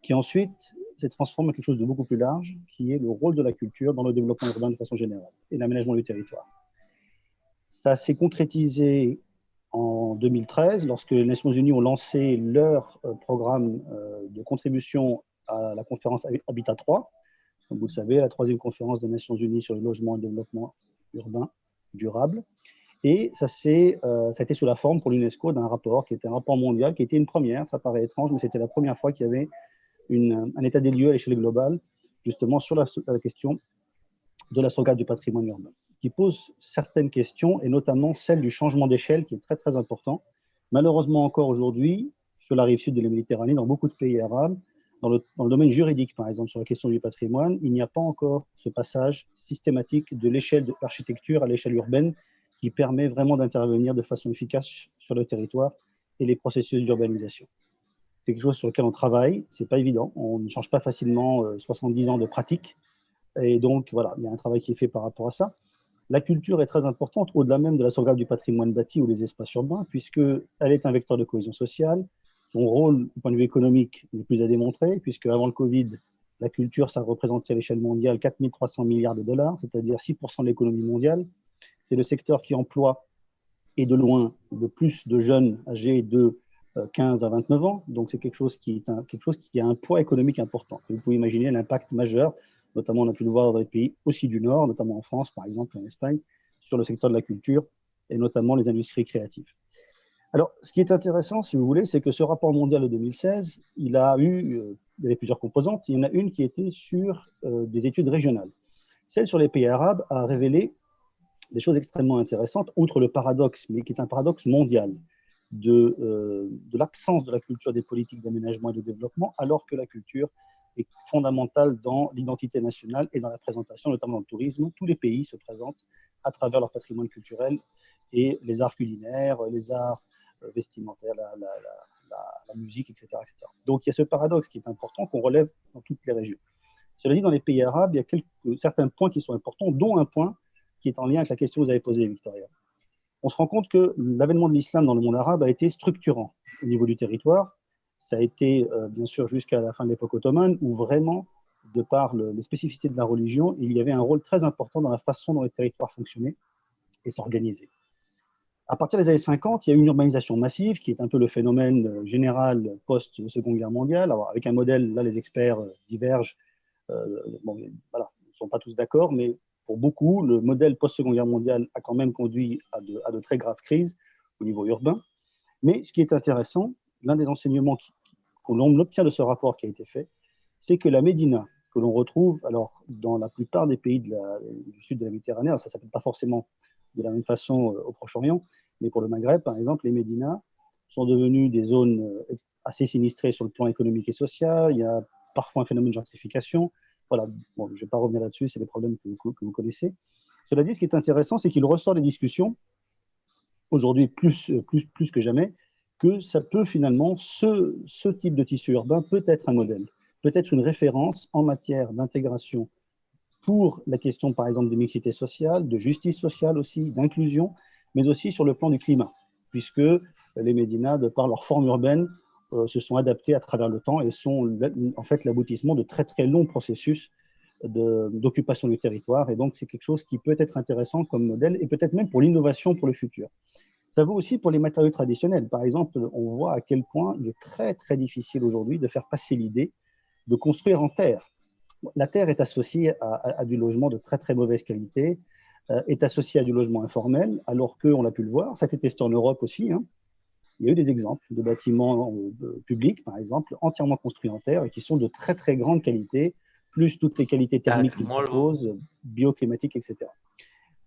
qui ensuite s'est transformé en quelque chose de beaucoup plus large, qui est le rôle de la culture dans le développement urbain de façon générale et l'aménagement du territoire. Ça s'est concrétisé en 2013, lorsque les Nations Unies ont lancé leur programme de contribution à la conférence Habitat 3. Comme vous le savez, la 3e conférence des Nations Unies sur le logement et le développement urbain durable. Et ça a été sous la forme pour l'UNESCO d'un rapport qui était un rapport mondial, qui était une première, ça paraît étrange, mais c'était la première fois qu'il y avait un état des lieux à l'échelle globale, justement sur la question de la sauvegarde du patrimoine urbain, qui pose certaines questions, et notamment celle du changement d'échelle, qui est très très important. Malheureusement encore aujourd'hui, sur la rive sud de la Méditerranée, dans beaucoup de pays arabes, dans le domaine juridique, par exemple, sur la question du patrimoine, il n'y a pas encore ce passage systématique de l'échelle de l'architecture à l'échelle urbaine, qui permet vraiment d'intervenir de façon efficace sur le territoire et les processus d'urbanisation. C'est quelque chose sur lequel on travaille, c'est pas évident, on ne change pas facilement 70 ans de pratique, et donc voilà, il y a un travail qui est fait par rapport à ça. La culture est très importante, au-delà même de la sauvegarde du patrimoine bâti ou des espaces urbains, puisqu'elle est un vecteur de cohésion sociale. Son rôle, du point de vue économique, n'est plus à démontrer, puisque avant le Covid, la culture, ça représentait à l'échelle mondiale 4 300 milliards de dollars, c'est-à-dire 6% de l'économie mondiale. C'est le secteur qui emploie, et de loin, le plus de jeunes âgés de 15 à 29 ans. Donc, c'est quelque chose qui a un poids économique important. Et vous pouvez imaginer l'impact majeur, notamment on a pu le voir dans les pays aussi du Nord, notamment en France, par exemple, en Espagne, sur le secteur de la culture, et notamment les industries créatives. Alors, ce qui est intéressant, si vous voulez, c'est que ce rapport mondial de 2016, il y avait plusieurs composantes. Il y en a une qui était sur des études régionales. Celle sur les pays arabes a révélé des choses extrêmement intéressantes, outre le paradoxe, mais qui est un paradoxe mondial, de l'absence de la culture des politiques d'aménagement et de développement, alors que la culture est fondamentale dans l'identité nationale et dans la présentation, notamment dans le tourisme. Tous les pays se présentent à travers leur patrimoine culturel et les arts culinaires, les arts vestimentaires, la musique, etc., etc. Donc il y a ce paradoxe qui est important, qu'on relève dans toutes les régions. Cela dit, dans les pays arabes, il y a certains points qui sont importants, dont un point qui est en lien avec la question que vous avez posée, Victoria. On se rend compte que l'avènement de l'islam dans le monde arabe a été structurant au niveau du territoire. Ça a été, bien sûr, jusqu'à la fin de l'époque ottomane, où vraiment, de par les spécificités de la religion, il y avait un rôle très important dans la façon dont les territoires fonctionnaient et s'organisaient. À partir des années 50, il y a eu une urbanisation massive, qui est un peu le phénomène général post-Seconde Guerre mondiale. Alors, avec un modèle, là, les experts divergent. Bon, voilà, ils ne sont pas tous d'accord, mais pour beaucoup, le modèle post-Seconde Guerre mondiale a quand même conduit à de très graves crises au niveau urbain. Mais ce qui est intéressant, l'un des enseignements qu'on obtient de ce rapport qui a été fait, c'est que la médina, que l'on retrouve alors, dans la plupart des pays du sud de la Méditerranée, alors ça ne s'appelle pas forcément de la même façon au Proche-Orient, mais pour le Maghreb, par exemple, les médinas sont devenues des zones assez sinistrées sur le plan économique et social. Il y a parfois un phénomène de gentrification. Voilà, bon, je ne vais pas revenir là-dessus, c'est des problèmes que vous connaissez. Cela dit, ce qui est intéressant, c'est qu'il ressort des discussions, aujourd'hui plus que jamais, que ça peut finalement, ce type de tissu urbain peut être un modèle, peut être une référence en matière d'intégration pour la question, par exemple, de mixité sociale, de justice sociale aussi, d'inclusion, mais aussi sur le plan du climat, puisque les médinas, de par leur forme urbaine, se sont adaptés à travers le temps et sont en fait l'aboutissement de très très longs processus d'occupation du territoire. Et donc, c'est quelque chose qui peut être intéressant comme modèle et peut-être même pour l'innovation pour le futur. Ça vaut aussi pour les matériaux traditionnels. Par exemple, on voit à quel point il est très, très difficile aujourd'hui de faire passer l'idée de construire en terre. La terre est associée à du logement de très, très mauvaise qualité, est associée à du logement informel, alors qu'on l'a pu le voir, ça a été testé en Europe aussi, hein. Il y a eu des exemples de bâtiments publics, par exemple, entièrement construits en terre et qui sont de très, très grande qualité, plus toutes les qualités thermiques qu'ils proposent, bioclimatiques, etc.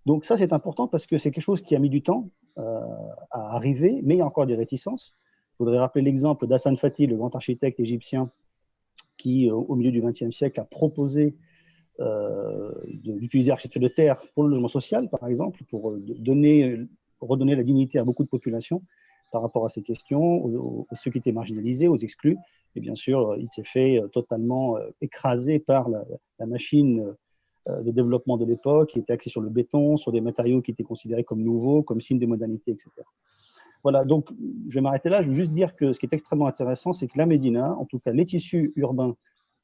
Donc ça, c'est important parce que c'est quelque chose qui a mis du temps à arriver, mais il y a encore des réticences. Il faudrait rappeler l'exemple d'Hassan Fatih, le grand architecte égyptien, qui, au milieu du XXe siècle, a proposé d'utiliser l'architecture de terre pour le logement social, par exemple, pour redonner la dignité à beaucoup de populations par rapport à ces questions, aux ceux qui étaient marginalisés, aux exclus. Et bien sûr, il s'est fait totalement écraser par la machine de développement de l'époque, qui était axée sur le béton, sur des matériaux qui étaient considérés comme nouveaux, comme signes de modernité, etc. Voilà, donc je vais m'arrêter là. Je veux juste dire que ce qui est extrêmement intéressant, c'est que la Médina, en tout cas les tissus urbains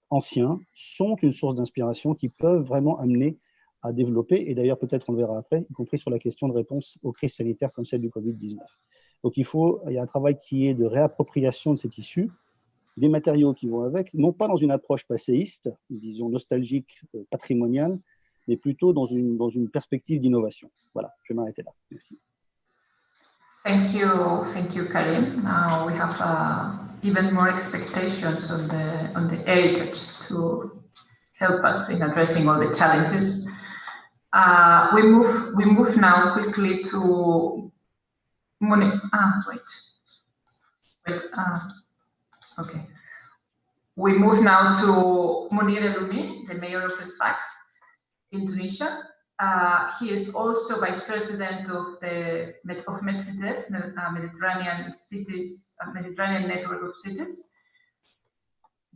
anciens, sont une source d'inspiration qui peuvent vraiment amener à développer, et d'ailleurs peut-être on le verra après, y compris sur la question de réponse aux crises sanitaires comme celle du Covid-19. Donc il y a un travail qui est de réappropriation de ces tissus, des matériaux qui vont avec, non pas dans une approche passéiste, disons nostalgique, patrimoniale, mais plutôt dans une perspective d'innovation. Voilà, je vais m'arrêter là. Merci. Thank you, Karim. Now we have even more expectations on the heritage to help us in addressing all the challenges. We move now quickly to okay. We move now to Mounir Eloumi, the mayor of Sfax in Tunisia. He is also vice president of MedCities, Mediterranean cities, Mediterranean network of cities.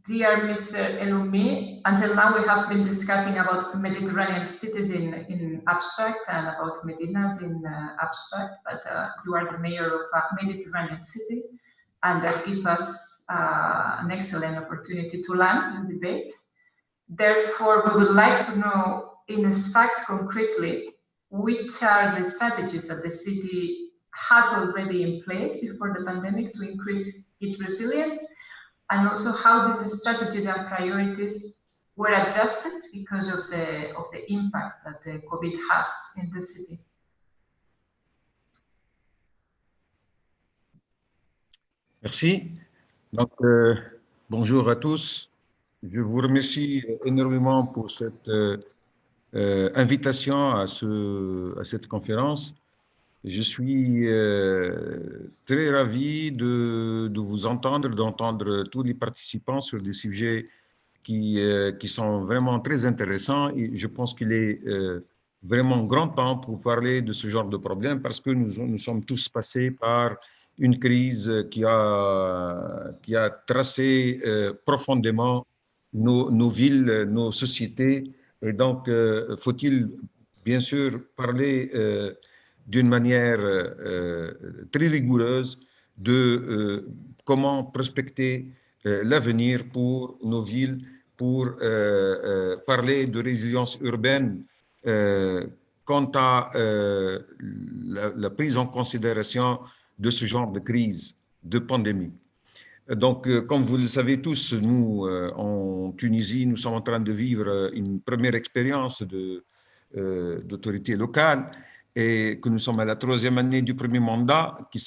Dear Mr. Eloumi, until now we have been discussing about Mediterranean cities in abstract and about Medinas in abstract, but you are the mayor of a Mediterranean city, and that gives us an excellent opportunity to learn the debate. Therefore, we would like to know in Sfax concretely, which are the strategies that the city had already in place before the pandemic to increase its resilience, and also how these strategies and priorities were adjusted because of the impact that the COVID has in the city. Merci. Donc, bonjour à tous. Je vous remercie énormément pour cette invitation à cette conférence. Je suis très ravi de vous entendre, d'entendre tous les participants sur des sujets qui sont vraiment très intéressants. Et je pense qu'il est vraiment grand temps pour parler de ce genre de problème parce que nous sommes tous passés par une crise qui a tracé profondément nos villes, nos sociétés. Et donc, faut-il bien sûr parler d'une manière très rigoureuse de comment prospecter l'avenir pour nos villes, pour parler de résilience urbaine quant à la prise en considération de ce genre de crise, de pandémie. Donc, comme vous le savez tous, nous, en Tunisie, nous sommes en train de vivre une première expérience d'autorité locale et que nous sommes à la 3e année du premier mandat qui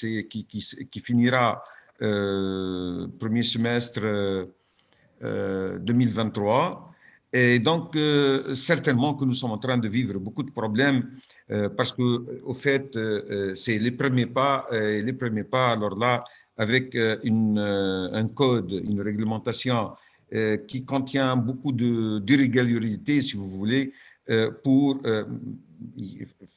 finira premier semestre 2023. Et donc, certainement que nous sommes en train de vivre beaucoup de problèmes parce que, au fait, c'est les premiers pas, alors là, avec un code, une réglementation qui contient beaucoup d'irrégularités, si vous voulez,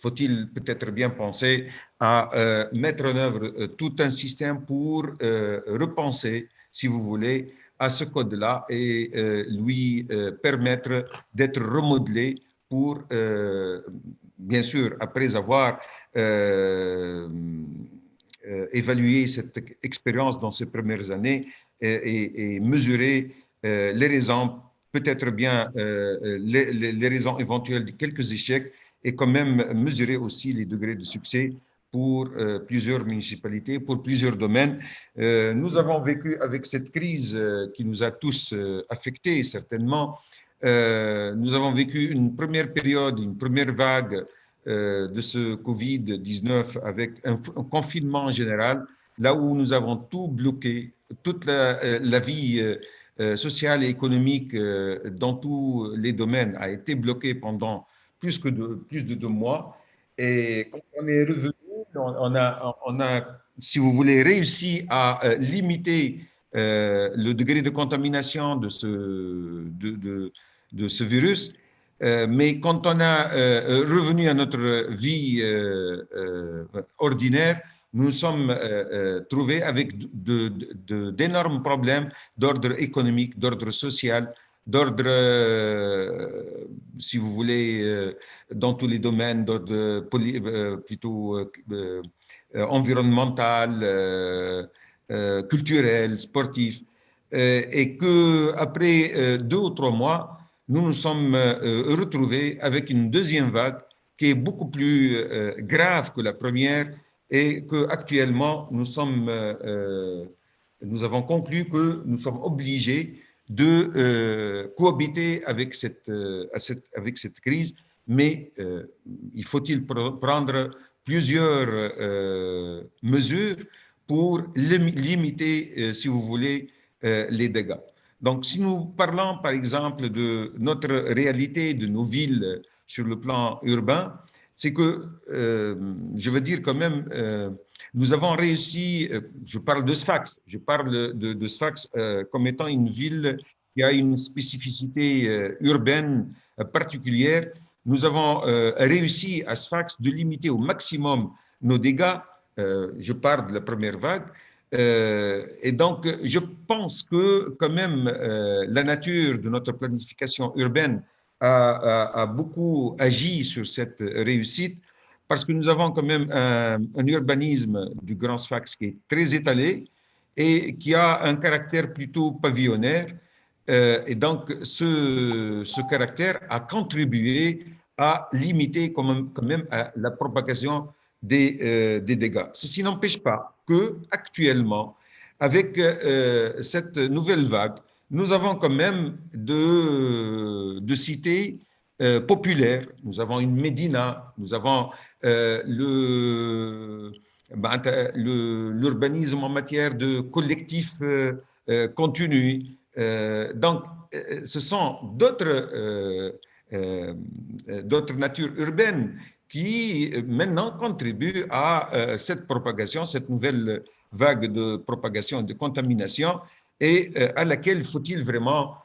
faut-il peut-être bien penser à mettre en œuvre tout un système pour repenser, si vous voulez, à ce code-là et lui permettre d'être remodelé pour, bien sûr, après avoir évalué cette expérience dans ces premières années et mesurer les raisons, peut-être bien les raisons éventuelles de quelques échecs et quand même mesurer aussi les degrés de succès pour plusieurs municipalités, pour plusieurs domaines. Nous avons vécu avec cette crise qui nous a tous affectés, certainement. Nous avons vécu une première période, une première vague de ce Covid-19 avec un confinement général, là où nous avons tout bloqué, toute la vie sociale et économique dans tous les domaines a été bloquée pendant plus de 2 mois. Et quand on est revenu, on a, si vous voulez, réussi à limiter le degré de contamination de ce virus. Mais quand on a revenu à notre vie ordinaire, nous nous sommes trouvés avec d'énormes problèmes d'ordre économique, d'ordre social, d'ordre, si vous voulez, dans tous les domaines, d'ordre plutôt environnemental, culturel, sportif. Et qu'après 2 ou 3 mois, nous nous sommes retrouvés avec une deuxième vague qui est beaucoup plus grave que la première et qu'actuellement, nous avons conclu que nous sommes obligés de cohabiter avec cette crise, mais il faut-il prendre plusieurs mesures pour limiter, si vous voulez, les dégâts. Donc, si nous parlons, par exemple, de notre réalité, de nos villes sur le plan urbain, c'est que, je veux dire quand même, nous avons réussi, je parle de Sfax, je parle de Sfax comme étant une ville qui a une spécificité urbaine particulière. Nous avons réussi à Sfax de limiter au maximum nos dégâts. Je parle de la première vague. Et donc, je pense que quand même, la nature de notre planification urbaine a beaucoup agi sur cette réussite parce que nous avons quand même un urbanisme du Grand Sfax qui est très étalé et qui a un caractère plutôt pavillonnaire. Et donc, ce caractère a contribué à limiter quand même la propagation des dégâts. Ceci n'empêche pas que actuellement, avec cette nouvelle vague, nous avons quand même de cités populaires. Nous avons une médina, nous avons l'urbanisme en matière de collectifs continus. Donc, ce sont d'autres natures urbaines qui maintenant contribuent à cette propagation, cette nouvelle vague de propagation et de contamination, et à laquelle faut-il vraiment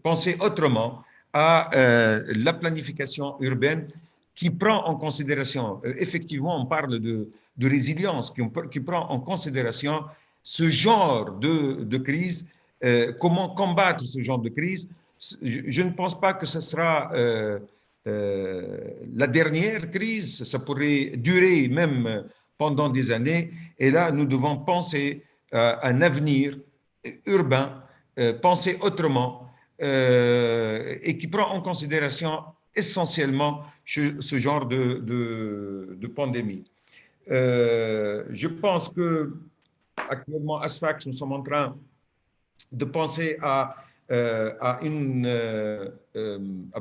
penser autrement à la planification urbaine qui prend en considération, effectivement, on parle de résilience, qui prend en considération ce genre de crise, comment combattre ce genre de crise. Je ne pense pas que ce sera la dernière crise, ça pourrait durer même pendant des années, et là, nous devons penser à un avenir urbain, penser autrement, et qui prend en considération essentiellement ce genre de pandémie. Je pense que actuellement, à Sfax, nous sommes en train de penser à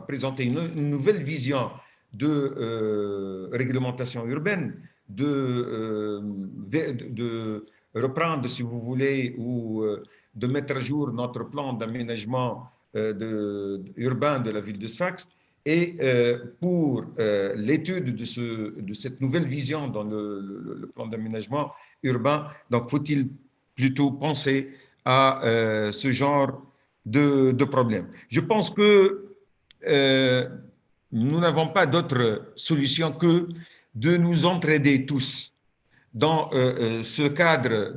présenter une nouvelle vision de réglementation urbaine, de reprendre, si vous voulez, ou de mettre à jour notre plan d'aménagement urbain de la ville de Sfax. Et pour l'étude de cette nouvelle vision dans le plan d'aménagement urbain, donc faut-il plutôt penser à ce genre de problème. Je pense que nous n'avons pas d'autre solution que de nous entraider tous dans ce cadre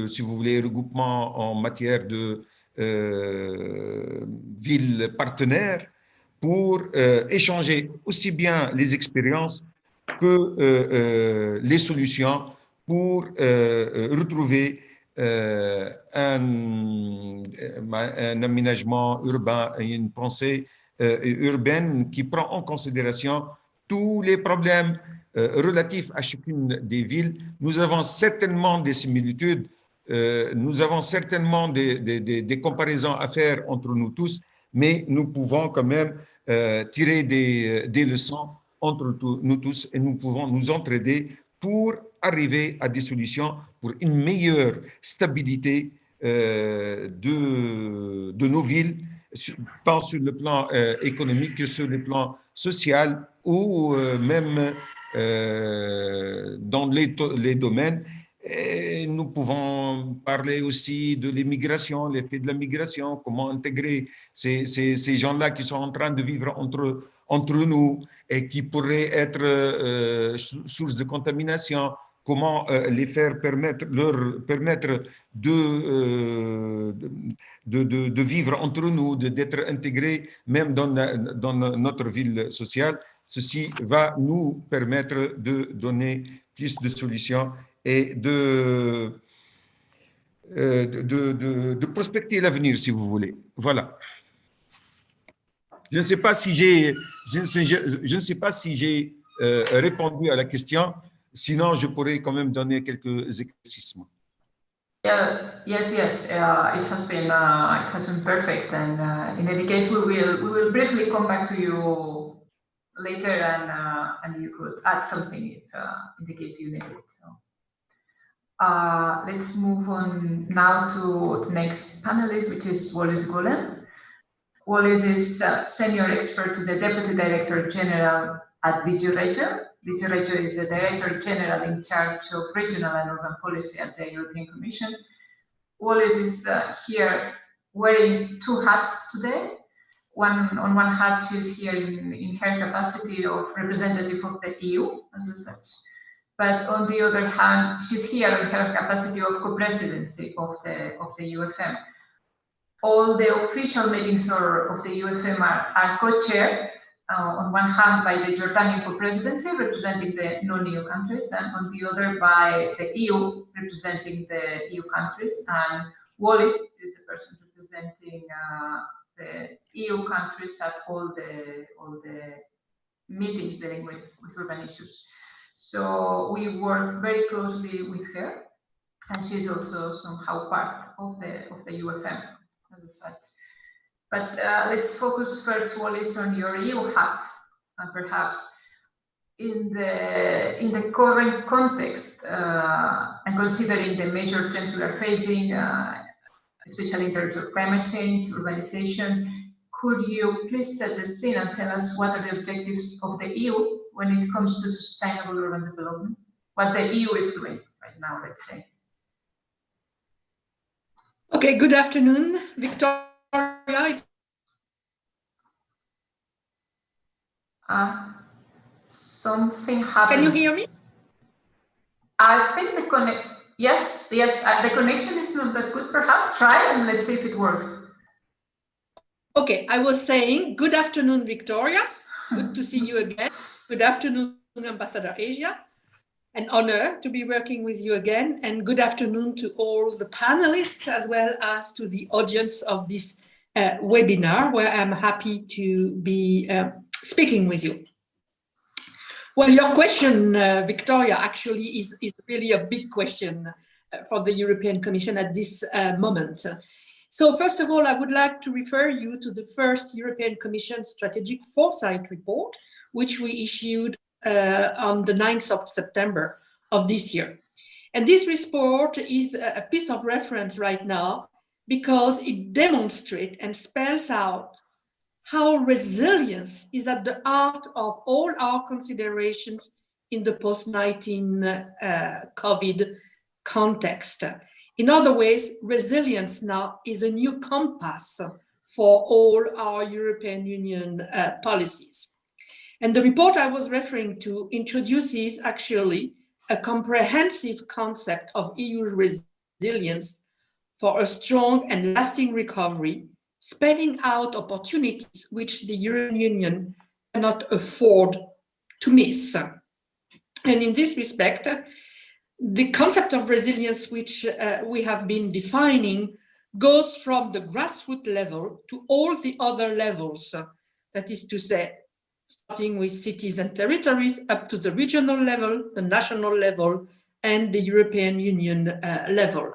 si vous voulez, regroupement en matière de villes partenaires pour échanger aussi bien les expériences que les solutions pour retrouver un aménagement urbain et une pensée urbaine qui prend en considération tous les problèmes relatifs à chacune des villes. Nous avons certainement des similitudes, nous avons certainement des comparaisons à faire entre nous tous, mais nous pouvons quand même tirer des leçons entre nous tous et nous pouvons nous entraider pour arriver à des solutions pour une meilleure stabilité de nos villes, tant sur le plan économique que sur le plan social ou même dans les domaines. Et nous pouvons parler aussi de l'immigration, l'effet de la migration, comment intégrer ces gens-là qui sont en train de vivre entre nous et qui pourraient être source de contamination, comment les faire leur permettre de vivre entre nous, d'être intégrés même dans notre ville sociale. Ceci va nous permettre de donner plus de solutions et de prospecter l'avenir, si vous voulez. Voilà. Je ne sais pas si j'ai répondu à la question. Sinon, je pourrais quand même donner quelques éclaircissements. Yes. It has been perfect, and in any case, we will briefly come back to you later, and you could add something if in the case you need it. So, let's move on now to the next panelist, which is Wallace Golem. Wallace is senior expert to the Deputy Director General at DG Regio. DG Regio is the Director General in charge of regional and urban policy at the European Commission. Wallace is here wearing two hats today. On one hat, she is here in her capacity of representative of the EU as such. But on the other hand, she's here in her capacity of co-presidency of the UFM. All the official meetings of the UFM are co-chaired on one hand by the Jordanian co-presidency representing the non-EU countries, and on the other by the EU representing the EU countries. And Wallace is the person representing the EU countries at all the meetings dealing with urban issues. So we work very closely with her, and she's also somehow part of the UFM as such. But let's focus first, Wallace, on your EU hat, and perhaps in the current context, and considering the major trends we are facing, especially in terms of climate change, urbanization, could you please set the scene and tell us what are the objectives of the EU when it comes to sustainable urban development? What the EU is doing right now, let's say. Okay, good afternoon, Victoria. Something happened. Can you hear me? I think the connection is not that good. Perhaps try and let's see if it works. Okay, I was saying good afternoon, Victoria. Good to see you again. Good afternoon, Ambassador Asia. An honor to be working with you again, and good afternoon to all the panelists as well as to the audience of this webinar, where I'm happy to be speaking with you. Well, your question, Victoria, actually is really a big question for the European Commission at this moment. So first of all, I would like to refer you to the first European Commission Strategic Foresight Report, which we issued on the 9th of September of this year. And this report is a piece of reference right now because it demonstrates and spells out how resilience is at the heart of all our considerations in the post-19 COVID context. In other ways, resilience now is a new compass for all our European Union policies. And the report I was referring to introduces actually a comprehensive concept of EU resilience for a strong and lasting recovery, spelling out opportunities which the European Union cannot afford to miss. And in this respect, the concept of resilience which we have been defining goes from the grassroots level to all the other levels. That is to say, starting with cities and territories up to the regional level, the national level, and the European Union level.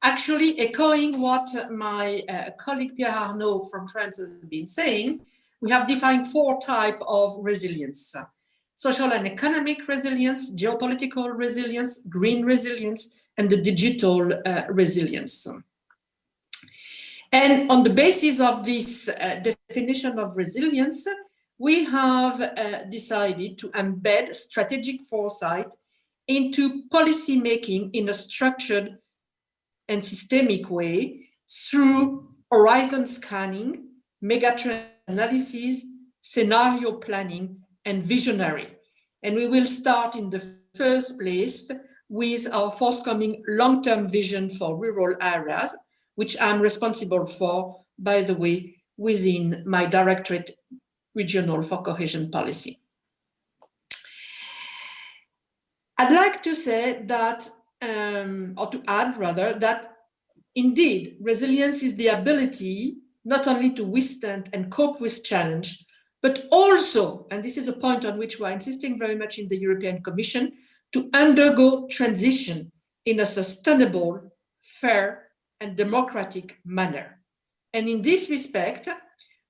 Actually, echoing what my colleague Pierre Arnaud from France has been saying, we have defined 4 types of resilience: social and economic resilience, geopolitical resilience, green resilience, and the digital resilience. And on the basis of this definition of resilience, we have decided to embed strategic foresight into policy making in a structured and systemic way through horizon scanning, megatrend analysis, scenario planning, and visionary. And we will start in the first place with our forthcoming long-term vision for rural areas, which I'm responsible for, by the way, within my Directorate Regional for Cohesion Policy. I'd like to say that, or to add rather, that indeed, resilience is the ability not only to withstand and cope with challenge, but also, and this is a point on which we're insisting very much in the European Commission, to undergo transition in a sustainable, fair, and democratic manner. And in this respect,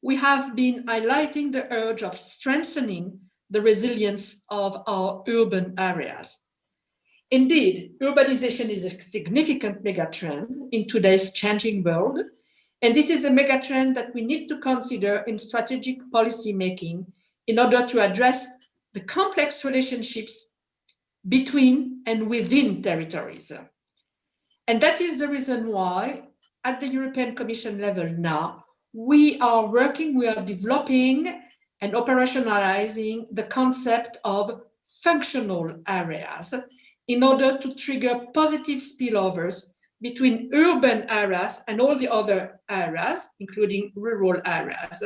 we have been highlighting the urge of strengthening the resilience of our urban areas. Indeed, urbanization is a significant megatrend in today's changing world, and this is a megatrend that we need to consider in strategic policy making in order to address the complex relationships between and within territories. And that is the reason why, at the European Commission level now, we are developing and operationalizing the concept of functional areas in order to trigger positive spillovers between urban areas and all the other areas, including rural areas,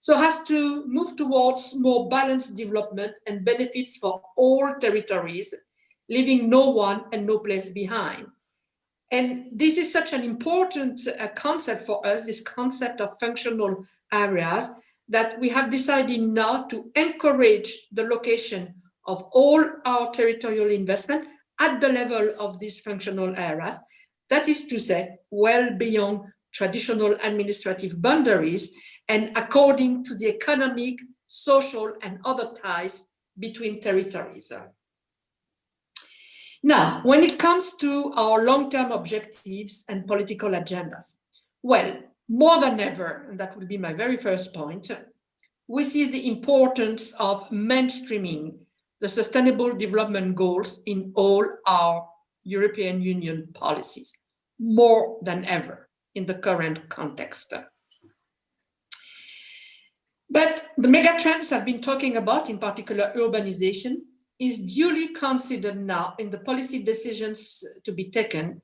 so as to move towards more balanced development and benefits for all territories, leaving no one and no place behind. And this is such an important concept for us, this concept of functional areas, that we have decided now to encourage the location of all our territorial investment at the level of these functional areas. That is to say, well beyond traditional administrative boundaries and according to the economic, social, and other ties between territories. Now, when it comes to our long-term objectives and political agendas, well, more than ever, and that will be my very first point, we see the importance of mainstreaming the Sustainable Development Goals in all our European Union policies, more than ever in the current context. But the megatrends I've been talking about, in particular urbanization, is duly considered now in the policy decisions to be taken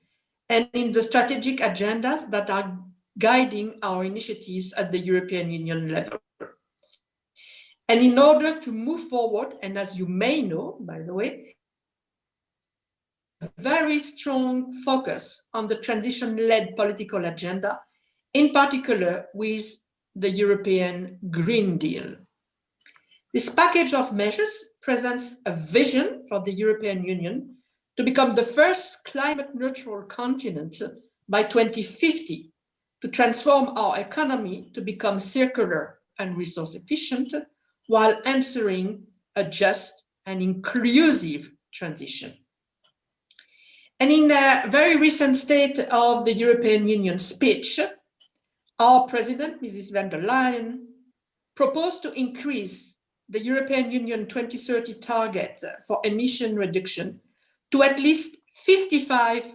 and in the strategic agendas that are guiding our initiatives at the European Union level. And in order to move forward, and as you may know, by the way, a very strong focus on the transition-led political agenda, in particular with the European Green Deal. This package of measures presents a vision for the European Union to become the first climate-neutral continent by 2050, to transform our economy to become circular and resource efficient, while ensuring a just and inclusive transition. And in the very recent State of the European Union speech, our President, Mrs. von der Leyen, proposed to increase the European Union 2030 target for emission reduction to at least 55%,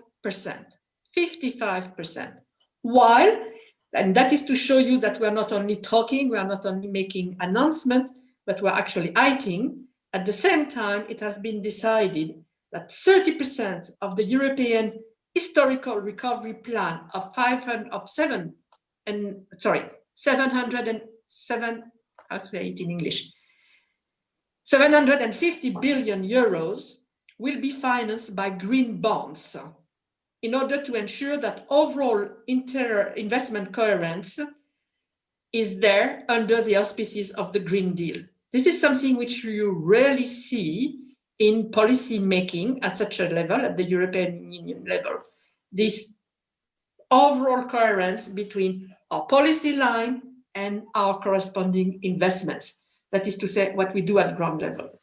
55%, while, and that is to show you that we are not only talking, we are not only making announcements, but we're actually acting. At the same time, it has been decided that 30% of the European historical recovery plan of 707, I'll say it in English, 750 billion euros will be financed by green bonds in order to ensure that overall investment coherence is there under the auspices of the Green Deal. This is something which you rarely see in policy making at such a level, at the European Union level. This overall coherence between our policy line and our corresponding investments. That is to say, what we do at ground level.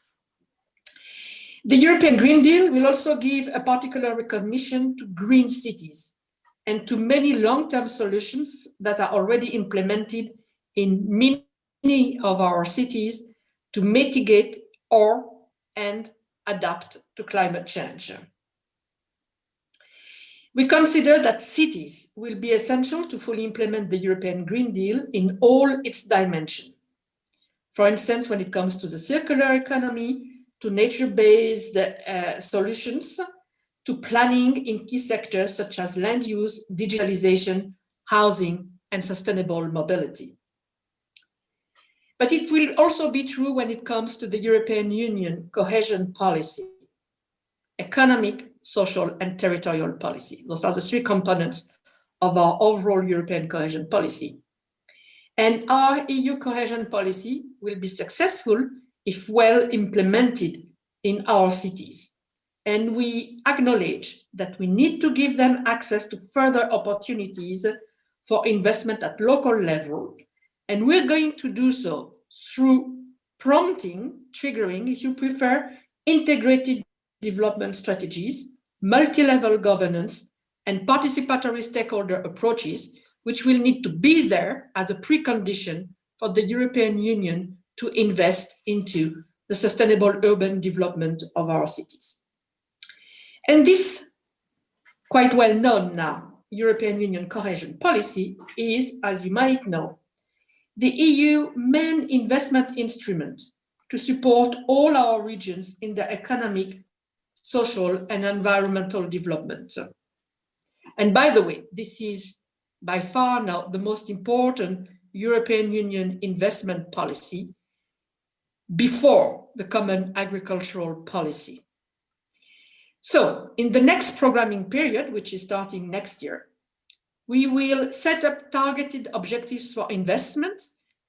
The European Green Deal will also give a particular recognition to green cities and to many long-term solutions that are already implemented in many of our cities to mitigate and adapt to climate change. We consider that cities will be essential to fully implement the European Green Deal in all its dimensions. For instance, when it comes to the circular economy, to nature-based solutions, to planning in key sectors such as land use, digitalization, housing, and sustainable mobility. But it will also be true when it comes to the European Union cohesion policy, economic, social, and territorial policy. Those are the three components of our overall European cohesion policy. And our EU cohesion policy will be successful if well implemented in our cities. And we acknowledge that we need to give them access to further opportunities for investment at local level. And we're going to do so through prompting, triggering, if you prefer, integrated development strategies, multi-level governance, and participatory stakeholder approaches, which will need to be there as a precondition for the European Union to invest into the sustainable urban development of our cities. And this, quite well known now, European Union cohesion policy is, as you might know, the EU main investment instrument to support all our regions in their economic, social, and environmental development. And by the way, this is by far now the most important European Union investment policy before the common agricultural policy. So in the next programming period, which is starting next year, we will set up targeted objectives for investment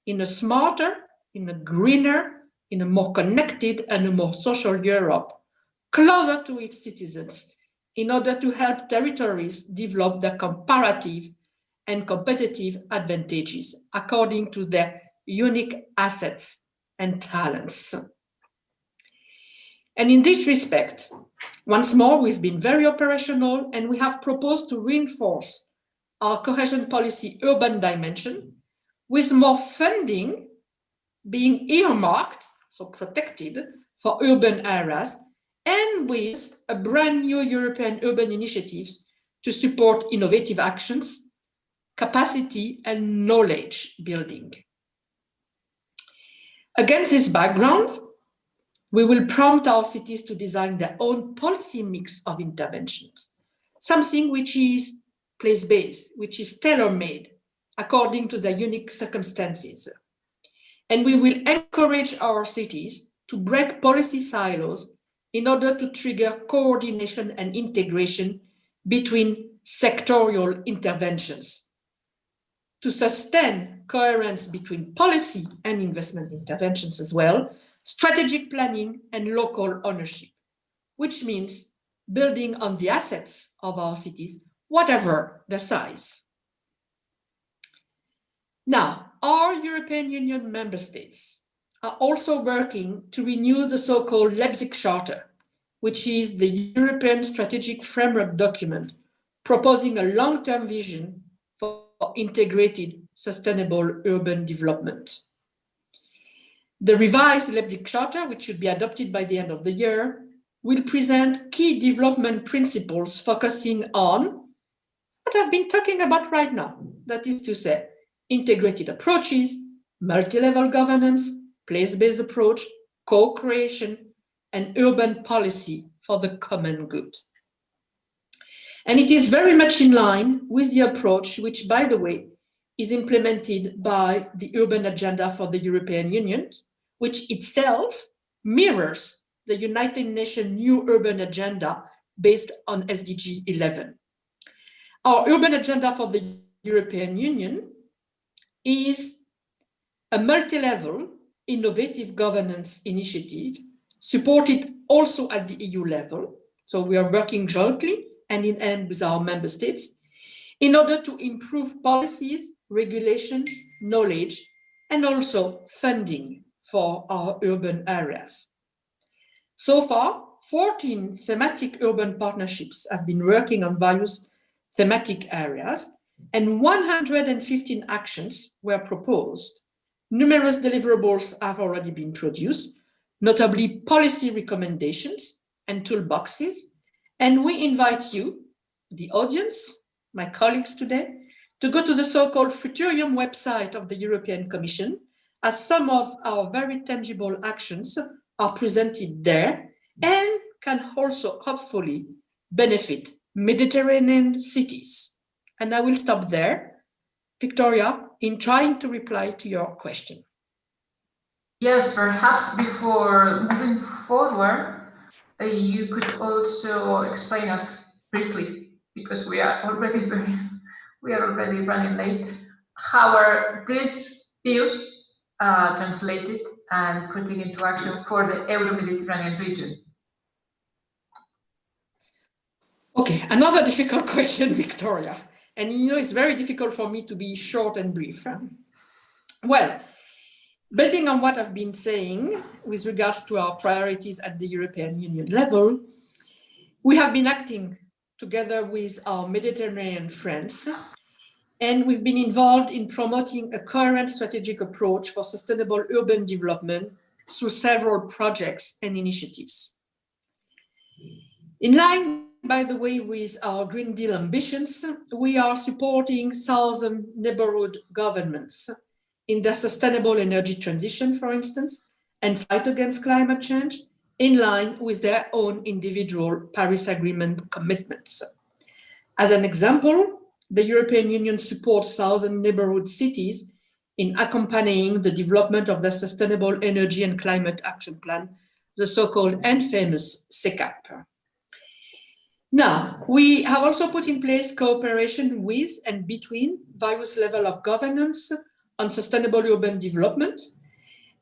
in a smarter, in a greener, in a more connected and a more social Europe, closer to its citizens, in order to help territories develop their comparative and competitive advantages according to their unique assets and talents. And in this respect, once more, we've been very operational and we have proposed to reinforce our cohesion policy urban dimension with more funding being earmarked, so protected, for urban areas, and with a brand new European urban initiatives to support innovative actions, capacity, and knowledge building. Against this background, we will prompt our cities to design their own policy mix of interventions, something which is place-based, which is tailor-made according to their unique circumstances. And we will encourage our cities to break policy silos in order to trigger coordination and integration between sectorial interventions, to sustain coherence between policy and investment interventions as well, strategic planning and local ownership, which means building on the assets of our cities, whatever the size. Now, our European Union member states are also working to renew the so-called Leipzig Charter, which is the European strategic framework document proposing a long-term vision for integrated sustainable urban development. The revised Leipzig Charter, which should be adopted by the end of the year, will present key development principles focusing on what I've been talking about right now. That is to say, integrated approaches, multi-level governance, place-based approach, co-creation, and urban policy for the common good. And it is very much in line with the approach, which, by the way, is implemented by the Urban Agenda for the European Union, which itself mirrors the United Nations New Urban Agenda based on SDG 11. Our Urban Agenda for the European Union is a multi-level innovative governance initiative supported also at the EU level. So we are working jointly and in hand with our member states in order to improve policies, regulation, knowledge, and also funding for our urban areas. So far, 14 thematic urban partnerships have been working on various thematic areas, and 115 actions were proposed. Numerous deliverables have already been produced, notably policy recommendations and toolboxes, and we invite you, the audience, my colleagues today, to go to the so-called Futurium website of the European Commission, as some of our very tangible actions are presented there and can also hopefully benefit Mediterranean cities. And I will stop there, Victoria, in trying to reply to your question. Yes, perhaps before moving forward, you could also explain us briefly, because we are already running late, how are these views translated and putting into action for the Euro-Mediterranean region? Okay, another difficult question, Victoria. And you know, it's very difficult for me to be short and brief. Well, building on what I've been saying with regards to our priorities at the European Union level, we have been acting together with our Mediterranean friends, and we've been involved in promoting a coherent strategic approach for sustainable urban development through several projects and initiatives. In line, by the way, with our Green Deal ambitions, we are supporting southern neighborhood governments in their sustainable energy transition, for instance, and fight against climate change in line with their own individual Paris Agreement commitments. As an example, the European Union supports southern neighborhood cities in accompanying the development of the Sustainable Energy and Climate Action Plan, the so-called and famous SECAP. Now, we have also put in place cooperation with and between various levels of governance on sustainable urban development.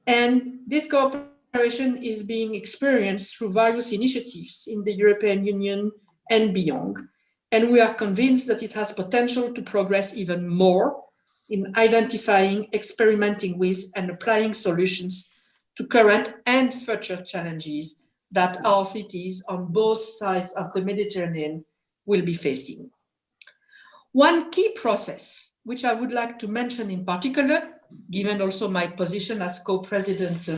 And this cooperation is being experienced through various initiatives in the European Union and beyond. And we are convinced that it has potential to progress even more in identifying, experimenting with, and applying solutions to current and future challenges that our cities on both sides of the Mediterranean will be facing. One key process, which I would like to mention in particular, given also my position as co-president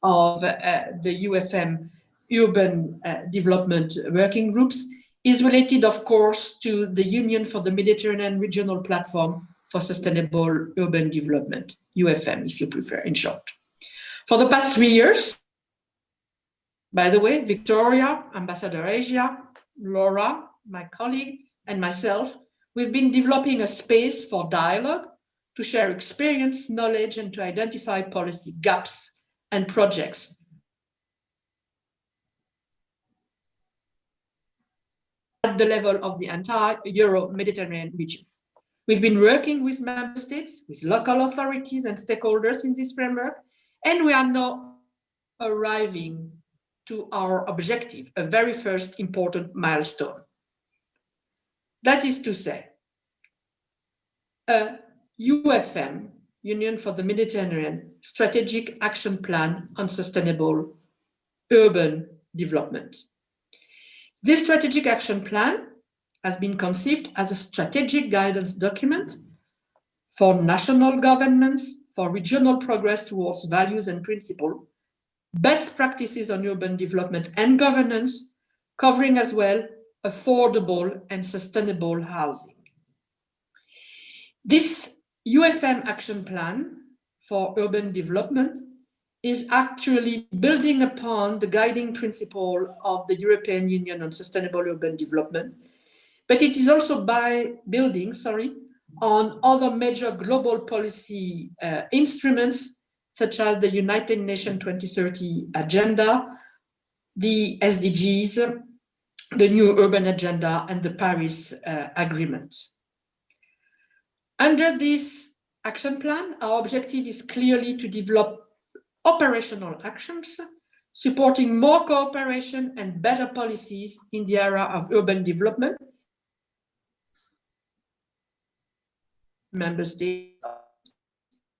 of the UFM Urban Development Working Groups, is related, of course, to the Union for the Mediterranean Regional Platform for Sustainable Urban Development, UFM, if you prefer, in short. For the past 3 years, by the way, Victoria, Ambassador Asia, Laura, my colleague, and myself, we've been developing a space for dialogue to share experience, knowledge, and to identify policy gaps and projects at the level of the entire Euro-Mediterranean region. We've been working with member states, with local authorities and stakeholders in this framework, and we are now arriving to our objective, a very first important milestone. That is to say, a UFM, Union for the Mediterranean, Strategic Action Plan on Sustainable Urban Development. This Strategic Action Plan has been conceived as a strategic guidance document for national governments, for regional progress towards values and principles, best practices on urban development and governance, covering as well affordable and sustainable housing. This UFM action plan for urban development is actually building upon the guiding principle of the European Union on sustainable urban development, but it is also building on other major global policy instruments such as the United Nations 2030 Agenda, the SDGs, the New Urban Agenda, and the Paris Agreement. Under this action plan, our objective is clearly to develop operational actions, supporting more cooperation and better policies in the area of urban development. Member states,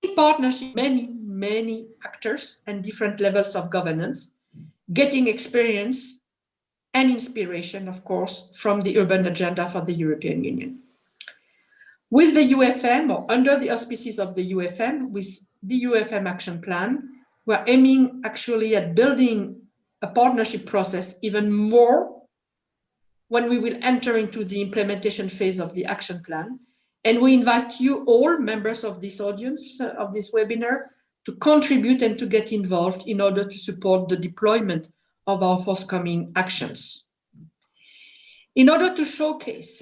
in partnership, many actors and different levels of governance, getting experience and inspiration, of course, from the urban agenda for the European Union. With the UFM, or under the auspices of the UFM, with the UFM action plan, we're aiming actually at building a partnership process even more when we will enter into the implementation phase of the action plan. And we invite you all, members of this audience, of this webinar, to contribute and to get involved in order to support the deployment of our forthcoming actions. In order to showcase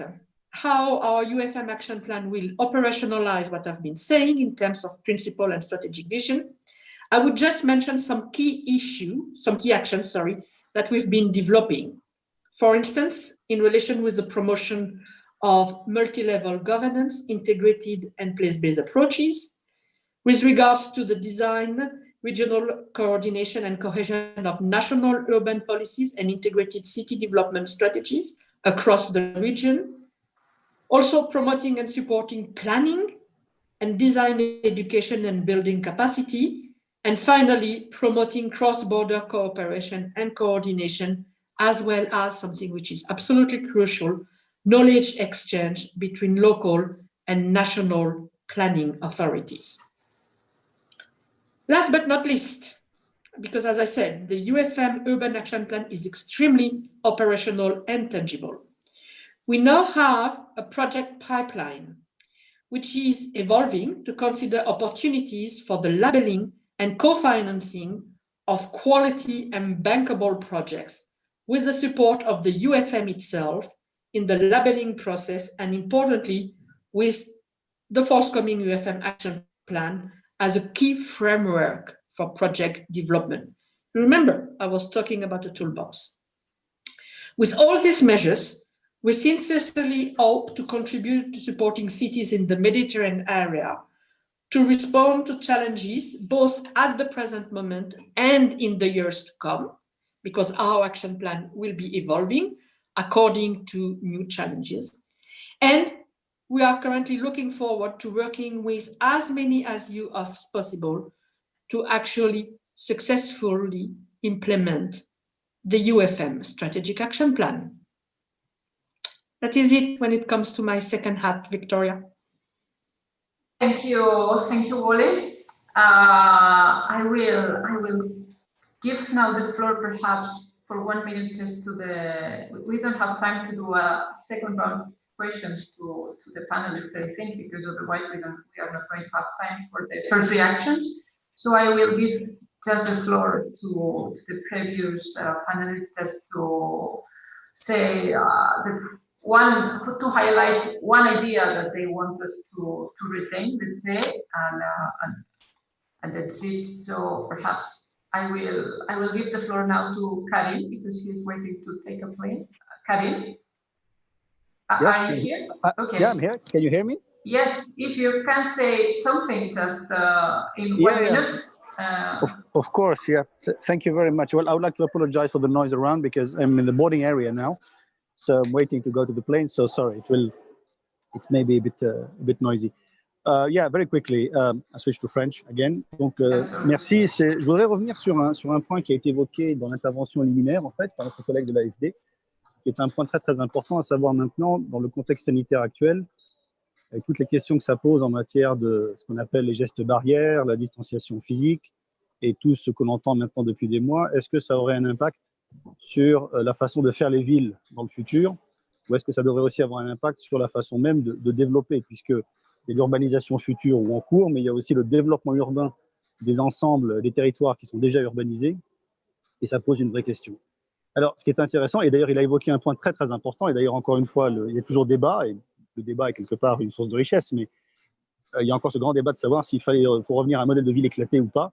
how our UFM action plan will operationalize what I've been saying in terms of principle and strategic vision, I would just mention some key actions, that we've been developing. For instance, in relation with the promotion of multi-level governance, integrated and place-based approaches, with regards to the design, regional coordination and cohesion of national urban policies and integrated city development strategies across the region, also promoting and supporting planning and design education and building capacity, and finally, promoting cross-border cooperation and coordination, as well as something which is absolutely crucial, knowledge exchange between local and national planning authorities. Last but not least, because as I said, the UFM Urban Action Plan is extremely operational and tangible. We now have a project pipeline, which is evolving to consider opportunities for the labeling and co-financing of quality and bankable projects with the support of the UFM itself in the labeling process, and importantly, with the forthcoming UFM action plan as a key framework for project development. Remember, I was talking about a toolbox. With all these measures, we sincerely hope to contribute to supporting cities in the Mediterranean area to respond to challenges both at the present moment and in the years to come, because our action plan will be evolving according to new challenges. And we are currently looking forward to working with as many as you as possible to actually successfully implement the UFM Strategic Action Plan. That is it when it comes to my second hat, Victoria. Thank you, Wallace. I will give now the floor perhaps for 1 minute just to we don't have time to do a second round questions to the panelists, I think, because otherwise we are not going to have time for the first reactions. So I will give just the floor to the previous panelists just to say to highlight one idea that they want us to retain, let's say, and that's it. So perhaps I will give the floor now to Karim because he is waiting to take a plane. Karim, yes, are you here? Okay. Yeah, I'm here. Can you hear me? Yes, if you can say something just in 1 minute. Of course, yeah. Thank you very much. Well, I would like to apologize for the noise around because I'm in the boarding area now. So I'm waiting to go to the plane. So sorry, it's maybe a bit noisy. Yeah, very quickly, I switch to French again. Donc, merci. Je voudrais revenir sur un point qui a été évoqué dans l'intervention liminaire, en fait, par notre collègue de l'AFD, qui est un point très, très important à savoir maintenant, dans le contexte sanitaire actuel, avec toutes les questions que ça pose en matière de ce qu'on appelle les gestes barrières, la distanciation physique, et tout ce qu'on entend maintenant depuis des mois. Est-ce que ça aurait un impact sur la façon de faire les villes dans le futur, ou est-ce que ça devrait aussi avoir un impact sur la façon même de développer, puisque il y a l'urbanisation future ou en cours, mais il y a aussi le développement urbain des ensembles, des territoires qui sont déjà urbanisés, et ça pose une vraie question. Alors, ce qui est intéressant, et d'ailleurs il a évoqué un point très très important, et d'ailleurs encore une fois, il y a toujours débat, et le débat est quelque part une source de richesse, mais il y a encore ce grand débat de savoir s'il faut revenir à un modèle de ville éclaté ou pas.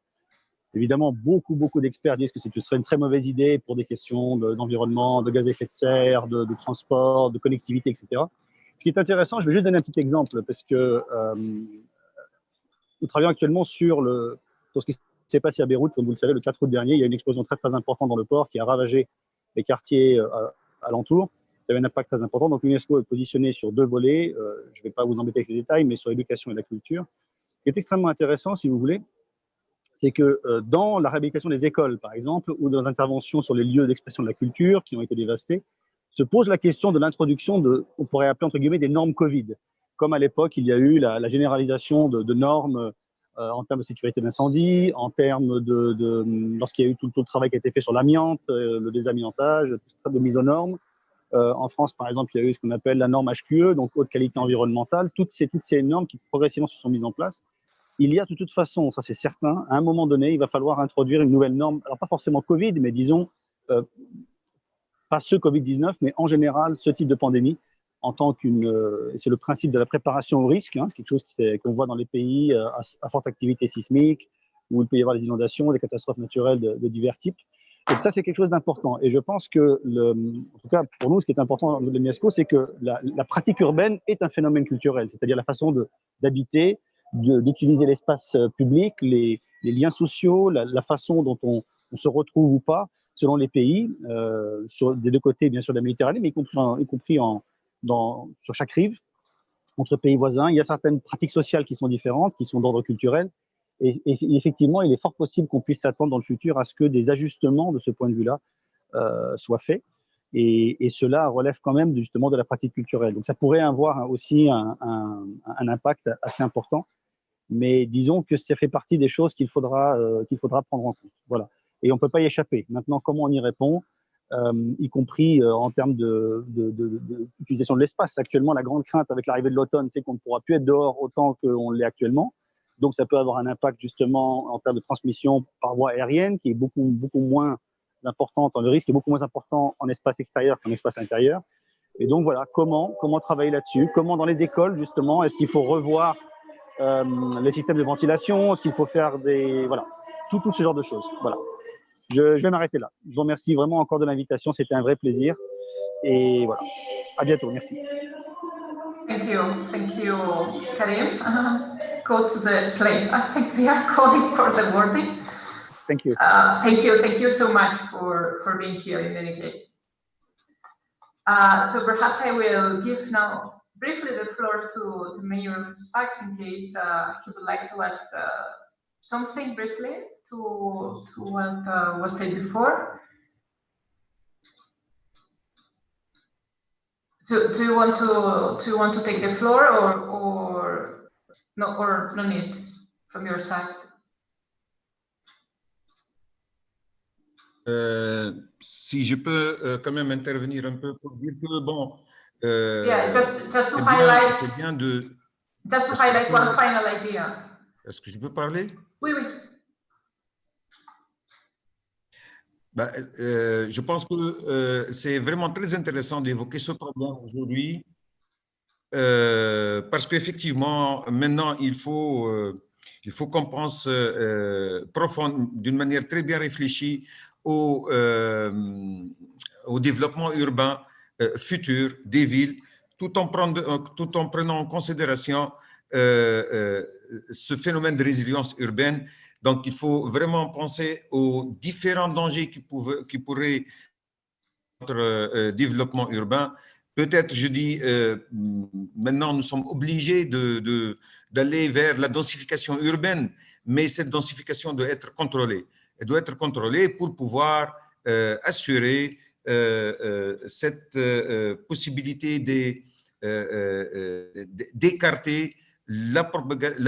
Évidemment, beaucoup d'experts disent que ce serait une très mauvaise idée pour des questions d'environnement, de gaz à effet de serre, de transport, de connectivité, etc. Ce qui est intéressant, je vais juste donner un petit exemple, parce que nous travaillons actuellement sur ce qui s'est passé à Beyrouth. Comme vous le savez, le 4 août dernier, il y a une explosion très, très importante dans le port qui a ravagé les quartiers alentours. Ça avait un impact très important. Donc, l'UNESCO est positionné sur 2 volets. Je ne vais pas vous embêter avec les détails, mais sur l'éducation et la culture. Ce qui est extrêmement intéressant, si vous voulez, c'est que dans la réhabilitation des écoles, par exemple, ou dans les interventions sur les lieux d'expression de la culture qui ont été dévastés, se pose la question de l'introduction on pourrait appeler entre guillemets des normes Covid. Comme à l'époque, il y a eu la généralisation de normes en termes de sécurité d'incendie, en termes lorsqu'il y a eu tout le travail qui a été fait sur l'amiante, le désamiantage, tout ce travail de mise aux normes. En France, par exemple, il y a eu ce qu'on appelle la norme HQE, donc haute qualité environnementale. Toutes ces normes qui progressivement se sont mises en place. Il y a de toute façon, ça c'est certain, à un moment donné, il va falloir introduire une nouvelle norme. Alors pas forcément Covid, mais disons, pas ce Covid-19, mais en général, ce type de pandémie, en tant c'est le principe de la préparation au risque, hein, quelque chose qu'on voit dans les pays à forte activité sismique, où il peut y avoir des inondations, des catastrophes naturelles de divers types. Donc ça, c'est quelque chose d'important. Et je pense que, en tout cas pour nous, ce qui est important de l'UNESCO, c'est que la pratique urbaine est un phénomène culturel, c'est-à-dire la façon d'habiter, d'utiliser l'espace public, les liens sociaux, la façon dont on se retrouve ou pas, selon les pays, des 2 côtés, bien sûr, de la Méditerranée, mais y compris sur chaque rive, entre pays voisins. Il y a certaines pratiques sociales qui sont différentes, qui sont d'ordre culturel. Et effectivement, il est fort possible qu'on puisse s'attendre dans le futur à ce que des ajustements de ce point de vue-là soient faits. Et cela relève quand même justement de la pratique culturelle. Donc ça pourrait avoir aussi un impact assez important. Mais disons que ça fait partie des choses qu'il faudra prendre en compte. Voilà. Et on ne peut pas y échapper. Maintenant, comment on y répond, y compris en termes d'utilisation de l'espace. Actuellement, la grande crainte avec l'arrivée de l'automne, c'est qu'on ne pourra plus être dehors autant qu'on l'est actuellement. Donc, ça peut avoir un impact justement en termes de transmission par voie aérienne qui est beaucoup, beaucoup moins importante. Le risque est beaucoup moins important en espace extérieur qu'en espace intérieur. Et donc, voilà, comment travailler là-dessus? Comment dans les écoles, justement, est-ce qu'il faut revoir les systèmes de ventilation? Est-ce qu'il faut faire voilà, tout ce genre de choses. Voilà. Je vais m'arrêter là. Je vous remercie vraiment encore de l'invitation. C'était un vrai plaisir. Et voilà. À bientôt. Merci. Thank you, Karim. Go to the plane. I think they are calling for the boarding. Thank you. Thank you so much for being here in any case. So perhaps I will give now briefly the floor to Mayor Sfax in case he would like to add something briefly to what was said before. So do you want to take the floor or no need from your side? Si je peux quand même intervenir un peu pour dire que bon. Yeah, just to highlight. C'est bien de. Just to highlight one final idea. Est-ce que je peux parler? Oui. Je pense que c'est vraiment très intéressant d'évoquer ce problème aujourd'hui parce qu'effectivement, maintenant, il faut qu'on pense d'une manière très bien réfléchie au développement urbain futur des villes, tout en prenant en considération ce phénomène de résilience urbaine. Donc, il faut vraiment penser aux différents dangers qui pourraient notre développement urbain. Peut-être, je dis, maintenant, nous sommes obligés d'aller vers la densification urbaine, mais cette densification doit être contrôlée. Elle doit être contrôlée pour pouvoir assurer cette possibilité d'écarter la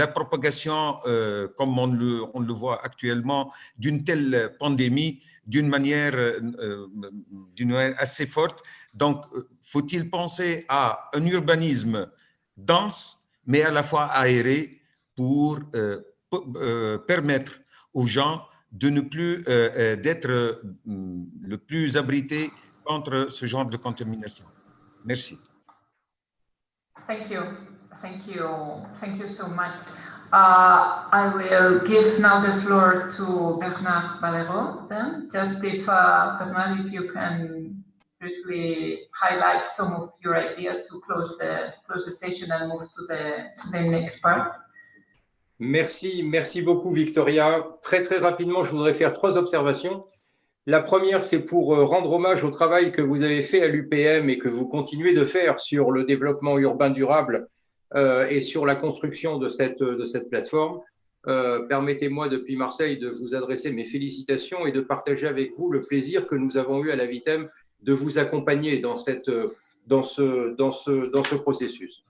propagation, comme on le voit actuellement, d'une telle pandémie d'une manière assez forte. Donc, faut-il penser à un urbanisme dense, mais à la fois aéré pour permettre aux gens de ne plus d'être le plus abrités contre ce genre de contamination. Merci. Thank you so much. I will give now the floor to Bernard Valero. Then, just Bernard, if you can briefly highlight some of your ideas to close the session and move to the next part. Merci beaucoup, Victoria. Très rapidement, je voudrais faire 3 observations. La première, c'est pour rendre hommage au travail que vous avez fait à l'UPM et que vous continuez de faire sur le développement urbain durable et sur la construction de cette plateforme. Permettez-moi, depuis Marseille, de vous adresser mes félicitations et de partager avec vous le plaisir que nous avons eu à la VITEM de vous accompagner dans ce processus.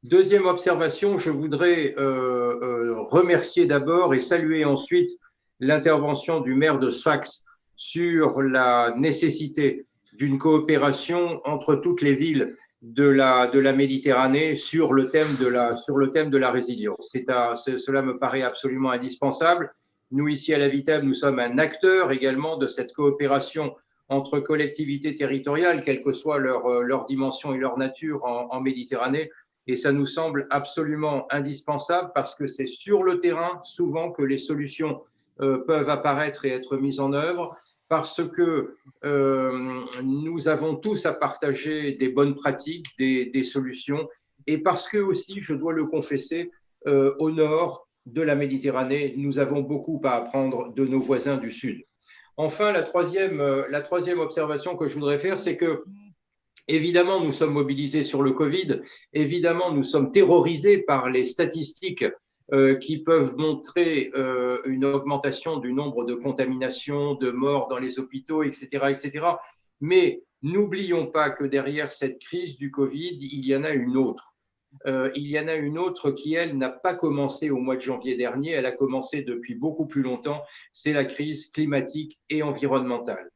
Deuxième observation, je voudrais remercier d'abord et saluer ensuite l'intervention du maire de Sfax sur la nécessité d'une coopération entre toutes les villes de la Méditerranée sur le thème de la résilience. Cela me paraît absolument indispensable. Nous, ici à la VITEM, nous sommes un acteur également de cette coopération entre collectivités territoriales, quelle que soit leur dimension et leur nature en Méditerranée. Et ça nous semble absolument indispensable parce que c'est sur le terrain souvent que les solutions peuvent apparaître et être mises en œuvre, parce que nous avons tous à partager des bonnes pratiques, des solutions, et parce que aussi, je dois le confesser, au nord de la Méditerranée, nous avons beaucoup à apprendre de nos voisins du sud. Enfin, la troisième observation que je voudrais faire, c'est que évidemment, nous sommes mobilisés sur le Covid. Évidemment, nous sommes terrorisés par les statistiques qui peuvent montrer une augmentation du nombre de contaminations, de morts dans les hôpitaux, etc., etc. Mais n'oublions pas que derrière cette crise du Covid, il y en a une autre. Il y en a une autre qui, elle, n'a pas commencé au mois de janvier dernier. Elle a commencé depuis beaucoup plus longtemps. C'est la crise climatique et environnementale.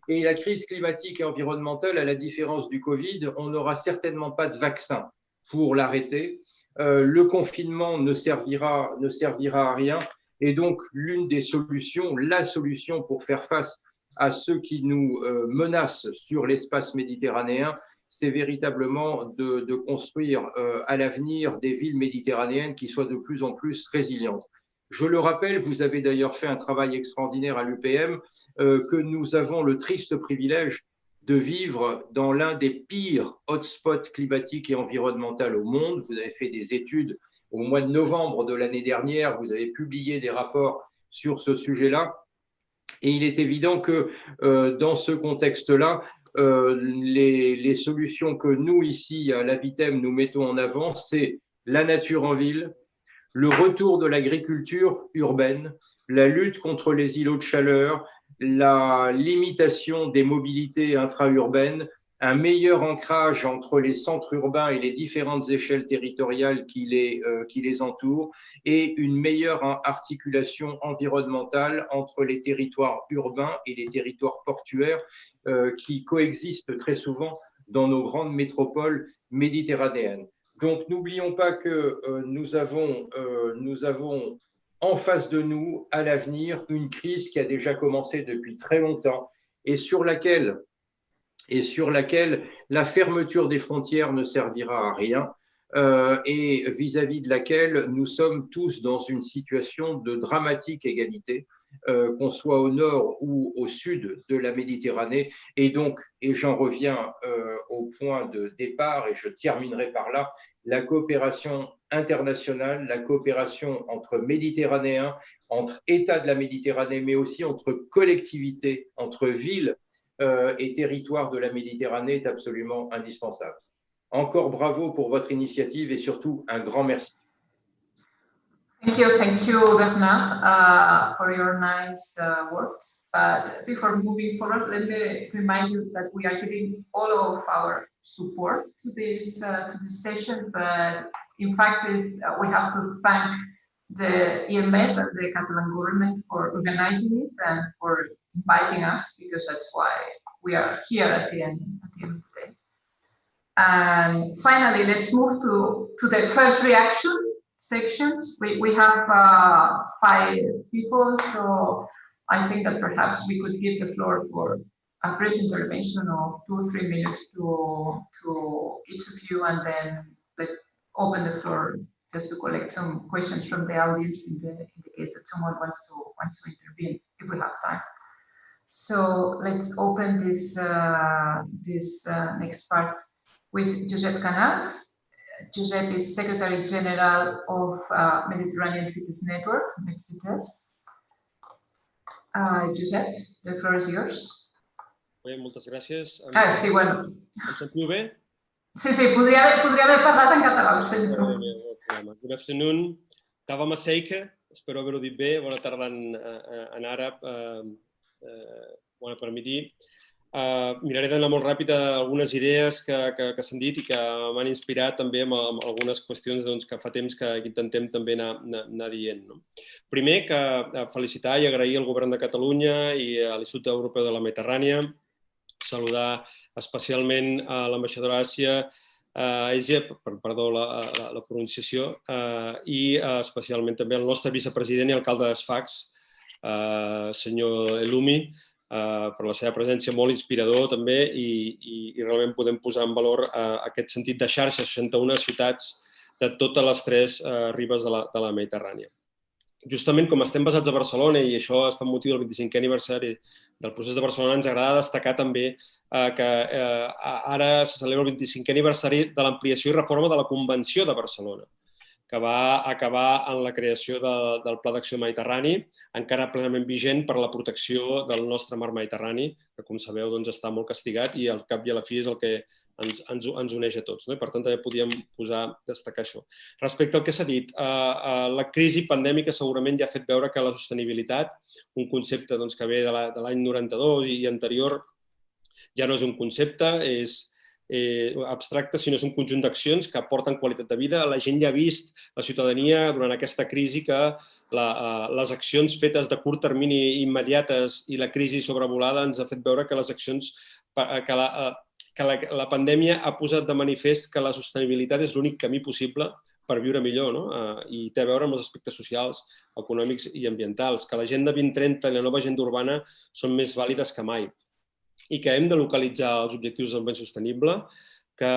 Et la crise climatique et environnementale, à la différence du Covid, on n'aura certainement pas de vaccin pour l'arrêter. Le confinement ne servira à rien. Et donc, l'une des solutions, la solution pour faire face à ceux qui nous menacent sur l'espace méditerranéen, c'est véritablement de construire à l'avenir des villes méditerranéennes qui soient de plus en plus résilientes. Je le rappelle, vous avez d'ailleurs fait un travail extraordinaire à l'UPM, que nous avons le triste privilège de vivre dans l'un des pires hotspots climatiques et environnementaux au monde. Vous avez fait des études au mois de novembre de l'année dernière, vous avez publié des rapports sur ce sujet-là. Et il est évident que dans ce contexte-là, les solutions que nous, ici, à la VITEM, nous mettons en avant, c'est la nature en ville, le retour de l'agriculture urbaine, la lutte contre les îlots de chaleur, la limitation des mobilités intra-urbaines, un meilleur ancrage entre les centres urbains et les différentes échelles territoriales qui les entourent, et une meilleure articulation environnementale entre les territoires urbains et les territoires portuaires qui coexistent très souvent dans nos grandes métropoles méditerranéennes. Donc, n'oublions pas que nous avons en face de nous, à l'avenir, une crise qui a déjà commencé depuis très longtemps et sur laquelle la fermeture des frontières ne servira à rien et vis-à-vis de laquelle nous sommes tous dans une situation de dramatique égalité, qu'on soit au nord ou au sud de la Méditerranée. Et donc, et j'en reviens au point de départ, et je terminerai par là, la coopération internationale, la coopération entre Méditerranéens, entre États de la Méditerranée, mais aussi entre collectivités, entre villes et territoires de la Méditerranée est absolument indispensable. Encore bravo pour votre initiative et surtout un grand merci. Thank you, Bernard, for your nice words. But before moving forward, let me remind you that we are giving all of our support to this session. But in fact, we have to thank the IEMET and the Catalan Government for organizing it and for inviting us, because that's why we are here at the end of the day. And finally, let's move to the first reaction sections. We have 5 people, so I think that perhaps we could give the floor for a brief intervention of 2 or 3 minutes to each of you, and then let's open the floor just to collect some questions from the audience in the case that someone wants to intervene, if we have time. So let's open this next part with Josep Canals. Josep is Secretary General of Mediterranean Cities Network, MedCities. Josep, the floor is yours. Bé, moltes gràcies. Sí, bueno. Em sentiu bé? Sí, podria haver parlat en català, ho sento. Good afternoon. Tava Maseika, espero haver-ho dit bé. Bona tarda en àrab. Bona per midi. Miraré d'anar molt ràpid a algunes idees que s'han dit i que m'han inspirat també amb algunes qüestions que fa temps que intentem també anar dient. Primer, que felicitar i agrair al Govern de Catalunya i a l'Institut Europeu de la Mediterrània, saludar especialment a l'ambaixadora Àsia, perdó la pronunciació, i especialment també al nostre vicepresident i alcalde d'Esfax, senyor Elumi, per la seva presència molt inspirador també i realment podem posar en valor aquest sentit de xarxa, 61 ciutats de totes les 3 ribes de la Mediterrània. Justament com estem basats a Barcelona i això es fa motiu del 25è aniversari del procés de Barcelona, ens agrada destacar també que ara se celebra el 25è aniversari de l'ampliació i reforma de la Convenció de Barcelona, que va acabar en la creació del Pla d'Acció Mediterrani, encara plenament vigent per la protecció del nostre mar Mediterrani, que com sabeu està molt castigat i al cap i a la fi és el que ens uneix a tots. Per tant, també podíem destacar això. Respecte al que s'ha dit, la crisi pandèmica segurament ja ha fet veure que la sostenibilitat, un concepte que ve de l'any 92 i anterior, ja no és un concepte, és abstracte, sinó és un conjunt d'accions que aporten qualitat de vida. La gent ja ha vist, la ciutadania, durant aquesta crisi, que les accions fetes de curt termini immediates i la crisi sobrevolada ens ha fet veure que les accions, que la pandèmia ha posat de manifest que la sostenibilitat és l'únic camí possible per viure millor, i té a veure amb els aspectes socials, econòmics i ambientals, que l'agenda 2030 i la nova agenda urbana són més vàlides que mai i que hem de localitzar els objectius del desenvolupament sostenible, que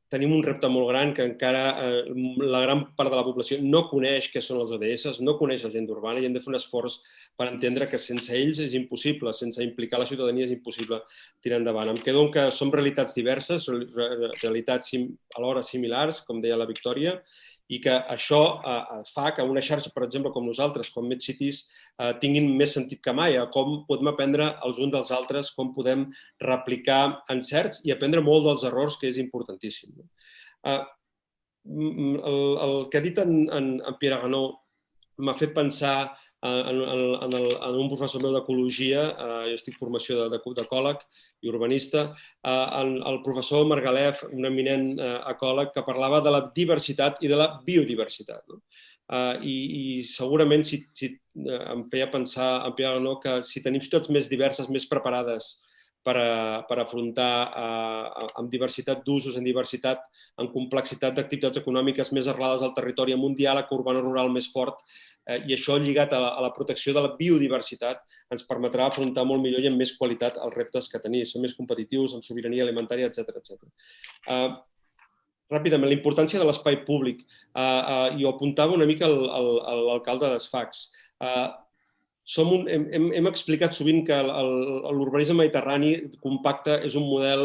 tenim un repte molt gran que encara la gran part de la població no coneix què són els ODS, no coneix l'agenda urbana i hem de fer un esforç per entendre que sense ells és impossible, sense implicar la ciutadania és impossible tirar endavant. Em quedo que som realitats diverses, realitats alhora similars, com deia la Victòria, i que això fa que una xarxa, per exemple, com nosaltres, com MedCities, tinguin més sentit que mai, com podem aprendre els uns dels altres, com podem replicar encerts i aprendre molt dels errors, que és importantíssim. El que ha dit en Pierre Ganó m'ha fet pensar en un professor meu d'ecologia, jo estic formació d'ecòleg i urbanista, el professor Margalef, un eminent ecòleg, que parlava de la diversitat i de la biodiversitat. I segurament em feia pensar en Pierre Ganó que si tenim ciutats més diverses, més preparades per afrontar amb diversitat d'usos, en diversitat, en complexitat d'activitats econòmiques més arrelades al territori, amb un diàleg urbano-rural més fort, i això lligat a la protecció de la biodiversitat ens permetrà afrontar molt millor i amb més qualitat els reptes que tenim, ser més competitius, amb sobirania alimentària, etc. Ràpidament, la importància de l'espai públic. I ho apuntava una mica l'alcalde d'Esfax. Hem explicat sovint que l'urbanisme mediterrani compacte és un model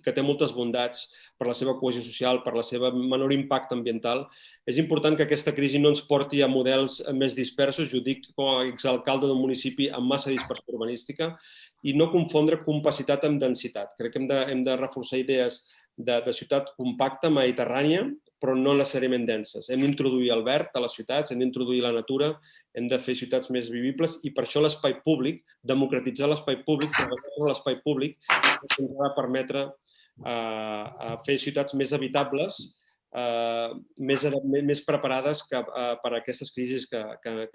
que té moltes bondats per la seva cohesió social, per la seva menor impacte ambiental. És important que aquesta crisi no ens porti a models més dispersos, jo ho dic com a exalcalde d'un municipi amb massa dispersió urbanística, i no confondre compacitat amb densitat. Crec que hem de reforçar idees de ciutat compacta, mediterrània, però no necessàriament denses. Hem d'introduir el verd a les ciutats, hem d'introduir la natura, hem de fer ciutats més vivibles i per això l'espai públic, democratitzar l'espai públic, treballar l'espai públic, ens ha de permetre fer ciutats més habitables, més preparades per a aquestes crisis que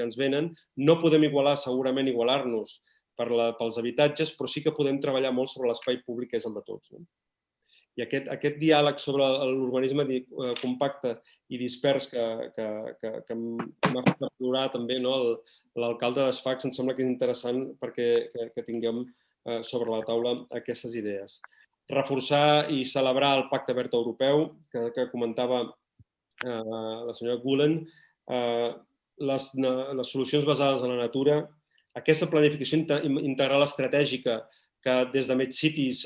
ens venen. No podem segurament igualar-nos pels habitatges, però sí que podem treballar molt sobre l'espai públic, que és el de tots. I aquest diàleg sobre l'urbanisme compacte i dispers que m'ha fet aflorar també l'alcalde d'Esfax, em sembla que és interessant perquè tinguem sobre la taula aquestes idees. Reforçar i celebrar el Pacte Verd Europeu, que comentava la senyora Gulen, les solucions basades en la natura, aquesta planificació integral estratègica que des de MedCities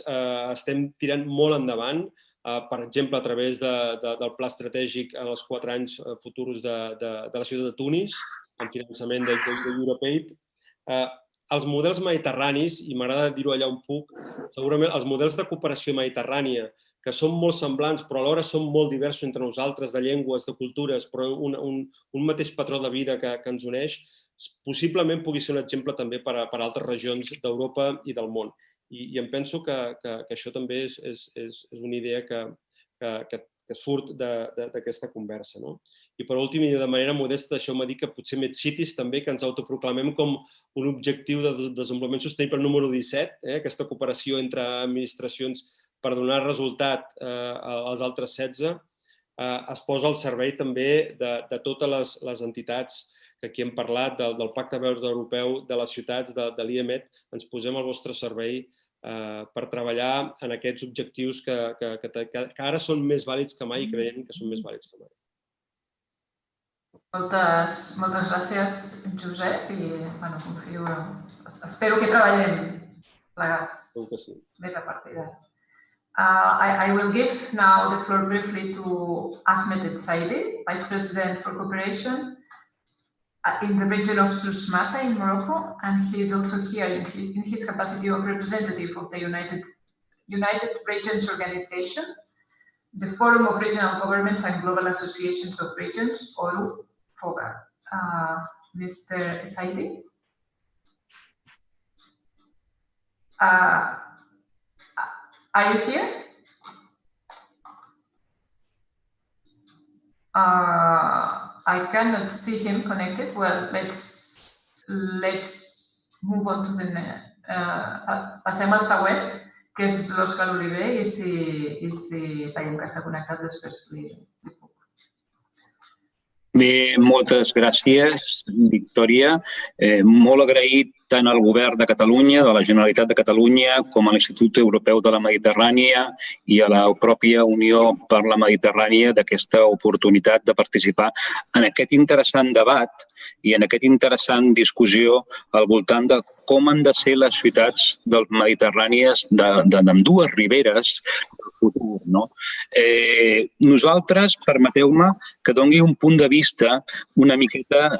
estem tirant molt endavant, per exemple, a través del pla estratègic en els 4 anys futurs de la ciutat de Tunis, amb finançament d'Europaid. Els models mediterranis, i m'agrada dir-ho allà on puc, segurament els models de cooperació mediterrània, que són molt semblants, però alhora són molt diversos entre nosaltres, de llengües, de cultures, però un mateix patró de vida que ens uneix, possiblement pugui ser un exemple també per a altres regions d'Europa i del món. I em penso que això també és una idea que surt d'aquesta conversa. I per últim, i de manera modesta, deixeu-me dir que potser MedCities també, que ens autoproclamem com un objectiu de desenvolupament sostenible número 17, aquesta cooperació entre administracions per donar resultat als altres 16, es posa al servei també de totes les entitats que aquí hem parlat, del Pacte Verd Europeu, de les ciutats, de l'IEMET, ens posem al vostre servei per treballar en aquests objectius que ara són més vàlids que mai i creiem que són més vàlids que mai. Moltes gràcies, Josep, i confio. Espero que treballem plegats més a partir d'ara. I will give now the floor briefly to Ahmed El-Saidi, Vice President for Cooperation in the region of Souss Massa in Morocco, and he is also here in his capacity of representative of the United Regions Organization, the Forum of Regional Governments and Global Associations of Regions, or FOGA. Mr. El-Saidi? Are you here? I cannot see him connected. Well, let's move on to the next. Passem al següent, que és l'Òscar Oliver, i si veiem que està connectat després li puc. Bé, moltes gràcies, Victòria. Molt agraït tant al Govern de Catalunya, de la Generalitat de Catalunya, com a l'Institut Europeu de la Mediterrània i a la pròpia Unió per la Mediterrània d'aquesta oportunitat de participar en aquest interessant debat i en aquesta interessant discussió al voltant de com han de ser les ciutats mediterrànies d'ambdues riberes del futur. Nosaltres, permeteu-me que doni un punt de vista una miqueta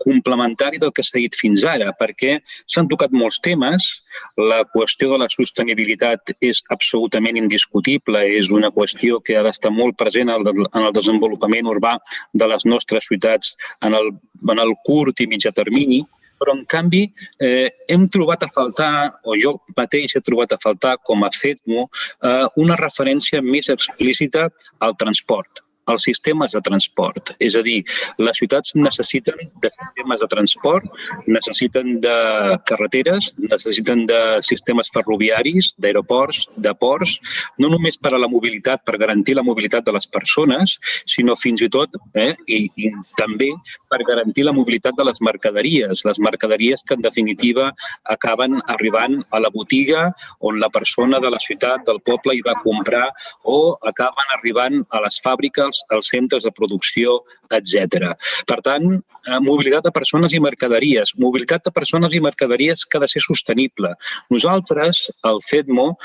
complementari del que s'ha dit fins ara, perquè s'han tocat molts temes. La qüestió de la sostenibilitat és absolutament indiscutible, és una qüestió que ha d'estar molt present en el desenvolupament urbà de les nostres ciutats en el curt i mitjà termini, però en canvi hem trobat a faltar, o jo mateix he trobat a faltar com a FEDMO, una referència més explícita al transport, als sistemes de transport. És a dir, les ciutats necessiten de sistemes de transport, necessiten de carreteres, necessiten de sistemes ferroviaris, d'aeroports, de ports, no només per a la mobilitat, per garantir la mobilitat de les persones, sinó fins i tot i també per garantir la mobilitat de les mercaderies que en definitiva acaben arribant a la botiga on la persona de la ciutat, del poble, hi va comprar, o acaben arribant a les fàbriques, als centres de producció, etc. Per tant, mobilitat de persones i mercaderies. Mobilitat de persones i mercaderies que ha de ser sostenible. Nosaltres, el FEDMO,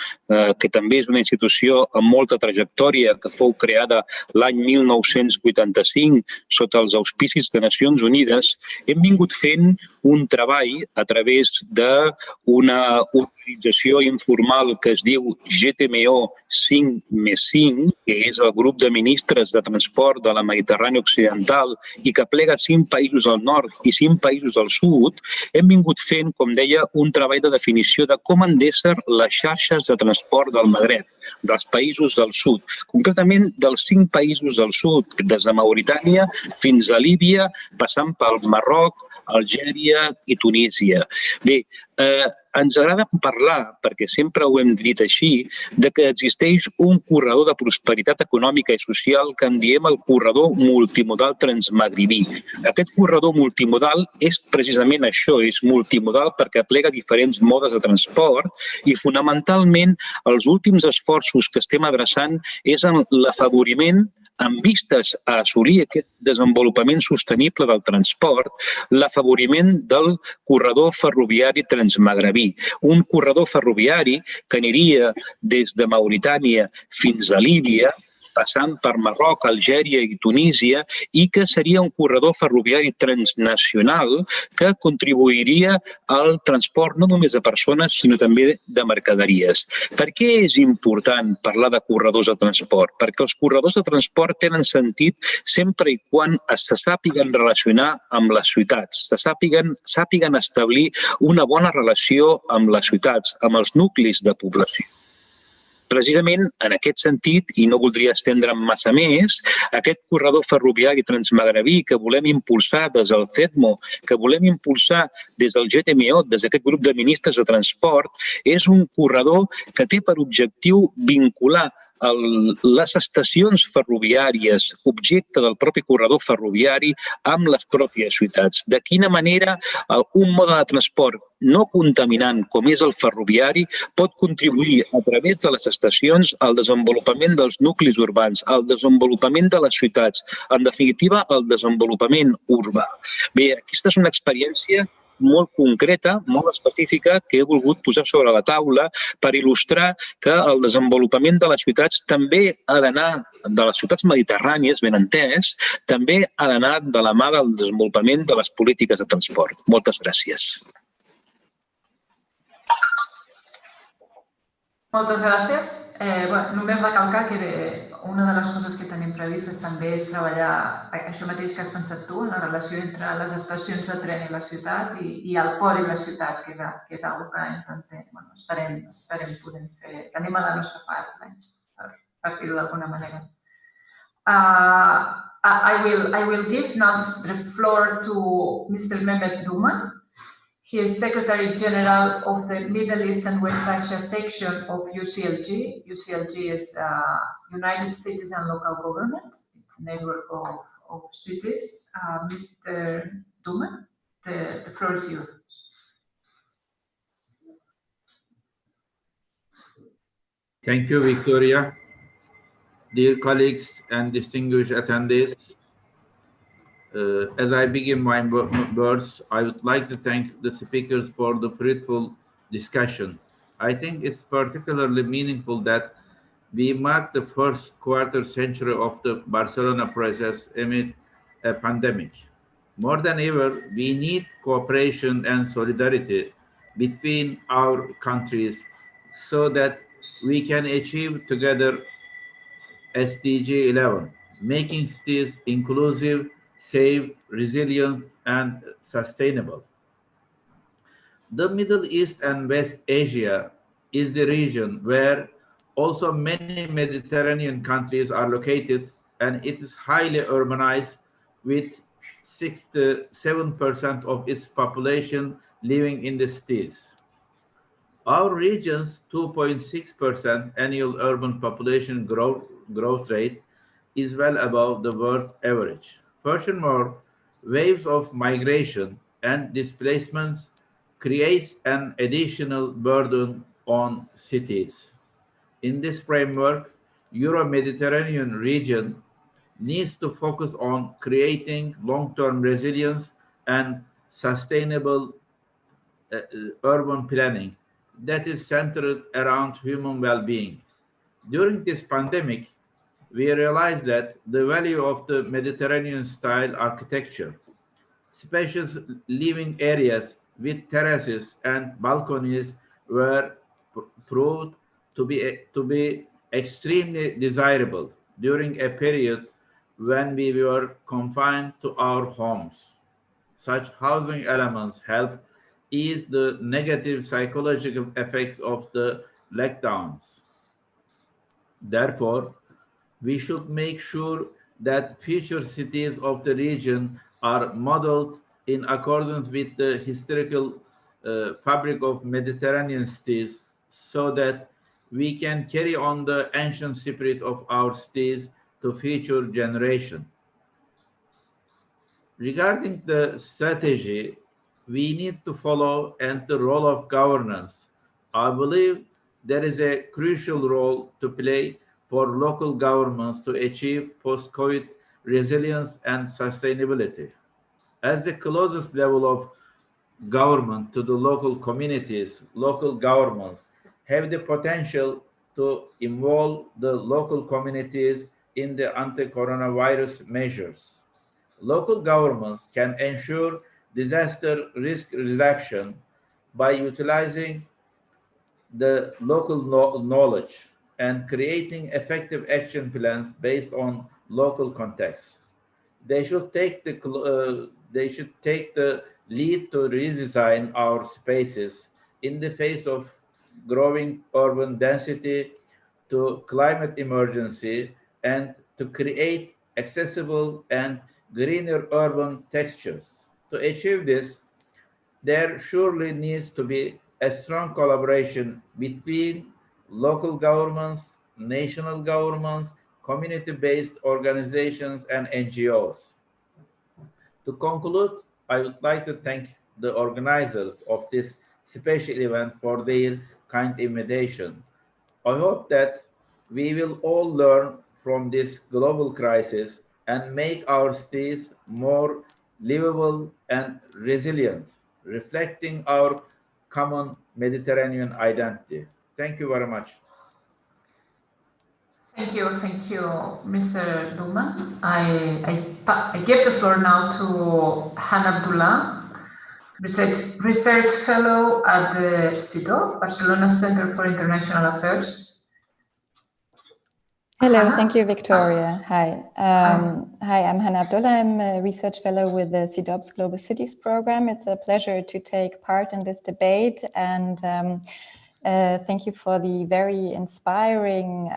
que també és una institució amb molta trajectòria, que fou creada l'any 1985 sota els auspicis de Nacions Unides, hem vingut fent un treball a través d'una organització informal que es diu GTMO 5+5, que és el grup de ministres de transport de la Mediterrània Occidental i que plega 5 països al nord i 5 països al sud. Hem vingut fent, com deia, un treball de definició de com han d'ésser les xarxes de transport del Magreb, dels països del sud, concretament dels 5 països del sud, des de Mauritània fins a Líbia, passant pel Marroc, Algèria i Tunísia. Bé, ens agrada parlar, perquè sempre ho hem dit així, de que existeix un corredor de prosperitat econòmica i social que en diem el corredor multimodal transmagribí. Aquest corredor multimodal és precisament això, és multimodal perquè aplega diferents modes de transport i fonamentalment els últims esforços que estem adreçant és en l'afavoriment amb vistes a assolir aquest desenvolupament sostenible del transport, l'afavoriment del corredor ferroviari transmagrebí, un corredor ferroviari que aniria des de Mauritània fins a Líbia, passant per Marroc, Algèria i Tunísia, i que seria un corredor ferroviari transnacional que contribuiria al transport no només de persones, sinó també de mercaderies. Per què és important parlar de corredors de transport? Perquè els corredors de transport tenen sentit sempre i quan se sàpiguen relacionar amb les ciutats, se sàpiguen establir una bona relació amb les ciutats, amb els nuclis de població. Precisament en aquest sentit, i no voldria estendre'm massa més, aquest corredor ferroviari transmagrebí que volem impulsar des del CEDMO, que volem impulsar des del GTMO, des d'aquest grup de ministres de transport, és un corredor que té per objectiu vincular les estacions ferroviàries, objecte del propi corredor ferroviari, amb les pròpies ciutats. De quina manera un mode de transport no contaminant com és el ferroviari pot contribuir a través de les estacions al desenvolupament dels nuclis urbans, al desenvolupament de les ciutats, en definitiva, al desenvolupament urbà. Bé, aquesta és una experiència molt concreta, molt específica, que he volgut posar sobre la taula per il·lustrar que el desenvolupament de les ciutats també ha d'anar, de les ciutats mediterrànies, ben entès, també ha d'anar de la mà del desenvolupament de les polítiques de transport. Moltes gràcies. Moltes gràcies. Només recalcar que una de les coses que tenim previstes també és treballar això mateix que has pensat tu, en la relació entre les estacions de tren i la ciutat i el port i la ciutat, que és una cosa que esperem poder fer, que anem a la nostra part, per dir-ho d'alguna manera. I will give now the floor to Mr. Mehmet Duman. He is Secretary General of the Middle East and West Asia section of UCLG. UCLG is United Cities and Local Government. It's a network of cities. Mr. Duman, the floor is yours. Thank you, Victoria. Dear colleagues and distinguished attendees, as I begin my words, I would like to thank the speakers for the fruitful discussion. I think it's particularly meaningful that we mark the first quarter century of the Barcelona process amid a pandemic. More than ever, we need cooperation and solidarity between our countries so that we can achieve together SDG 11, making cities inclusive, safe, resilient, and sustainable. The Middle East and West Asia is the region where also many Mediterranean countries are located, and it is highly urbanized with 67% of its population living in the cities. Our region's 2.6% annual urban population growth rate is well above the world average. Furthermore, waves of migration and displacements create an additional burden on cities. In this framework, Euro-Mediterranean region needs to focus on creating long-term resilience and sustainable urban planning that is centered around human well-being. During this pandemic, we realized that the value of the Mediterranean-style architecture, spacious living areas with terraces and balconies, were proved to be extremely desirable during a period when we were confined to our homes. Such housing elements help ease the negative psychological effects of the lockdowns. Therefore, we should make sure that future cities of the region are modeled in accordance with the historical fabric of Mediterranean cities, so that we can carry on the ancient spirit of our cities to future generations. Regarding the strategy we need to follow and the role of governance, I believe there is a crucial role to play for local governments to achieve post-COVID resilience and sustainability. As the closest level of government to the local communities, local governments have the potential to involve the local communities in the anti-coronavirus measures. Local governments can ensure disaster risk reduction by utilizing the local knowledge and creating effective action plans based on local context. They should take the lead to redesign our spaces in the face of growing urban density, to climate emergency, and to create accessible and greener urban textures. To achieve this, there surely needs to be a strong collaboration between local governments, national governments, community-based organizations, and NGOs. To conclude, I would like to thank the organizers of this special event for their kind invitation. I hope that we will all learn from this global crisis and make our cities more livable and resilient, reflecting our common Mediterranean identity. Thank you very much. Thank you, Mr. Duman. I give the floor now to Han Abdullah, research fellow at the CIDOB, Barcelona Center for International Affairs. Hello, thank you, Victoria. Hi. Hi, I'm Hannah Abdullah. I'm a research fellow with the CIDOB's Global Cities program. It's a pleasure to take part in this debate, and thank you for the very inspiring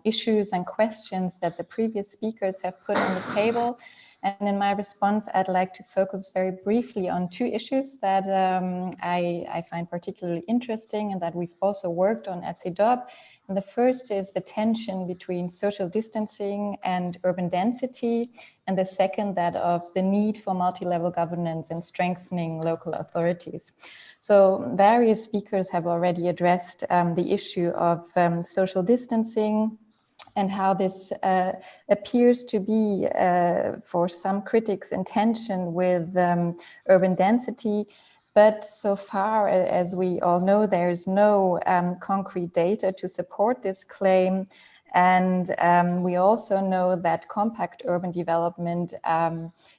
issues and questions that the previous speakers have put on the table. And in my response, I'd like to focus very briefly on two issues that I find particularly interesting and that we've also worked on at CIDOB. And the first is the tension between social distancing and urban density, and the second, that of the need for multi-level governance and strengthening local authorities. So various speakers have already addressed the issue of social distancing and how this appears to be, for some critics, in tension with urban density. But so far, as we all know, there's no concrete data to support this claim. And we also know that compact urban development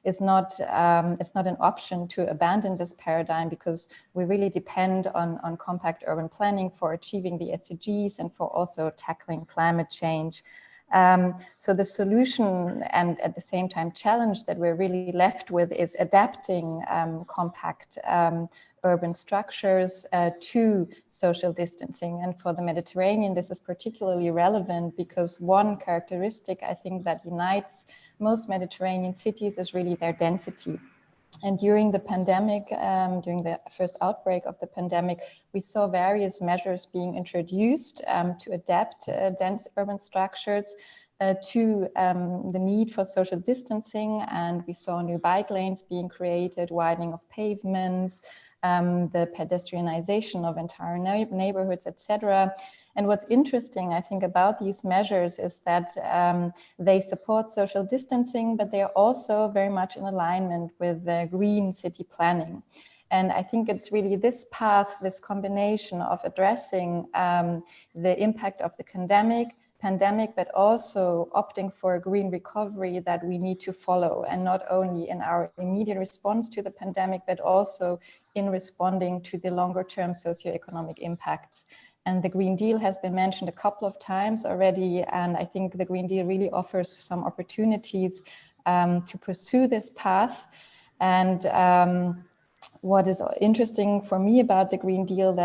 is not an option to abandon this paradigm, because we really depend on compact urban planning for achieving the SDGs and for also tackling climate change. So the solution and at the same time challenge that we're really left with is adapting compact urban structures to social distancing. And for the Mediterranean, this is particularly relevant because one characteristic I think that unites most Mediterranean cities is really their density. And during the pandemic, during the first outbreak of the pandemic, we saw various measures being introduced to adapt dense urban structures to the need for social distancing. And we saw new bike lanes being created, widening of pavements, the pedestrianization of entire neighborhoods, etc. And what's interesting, I think, about these measures is that they support social distancing, but they are also very much in alignment with the green city planning. And I think it's really this path, this combination of addressing the impact of the pandemic, but also opting for a green recovery that we need to follow, and not only in our immediate response to the pandemic, but also in responding to the longer term socioeconomic impacts. And the Green Deal has been mentioned a couple of times already, and I think the Green Deal really offers some opportunities to pursue this path. And what is interesting for me about the Green Deal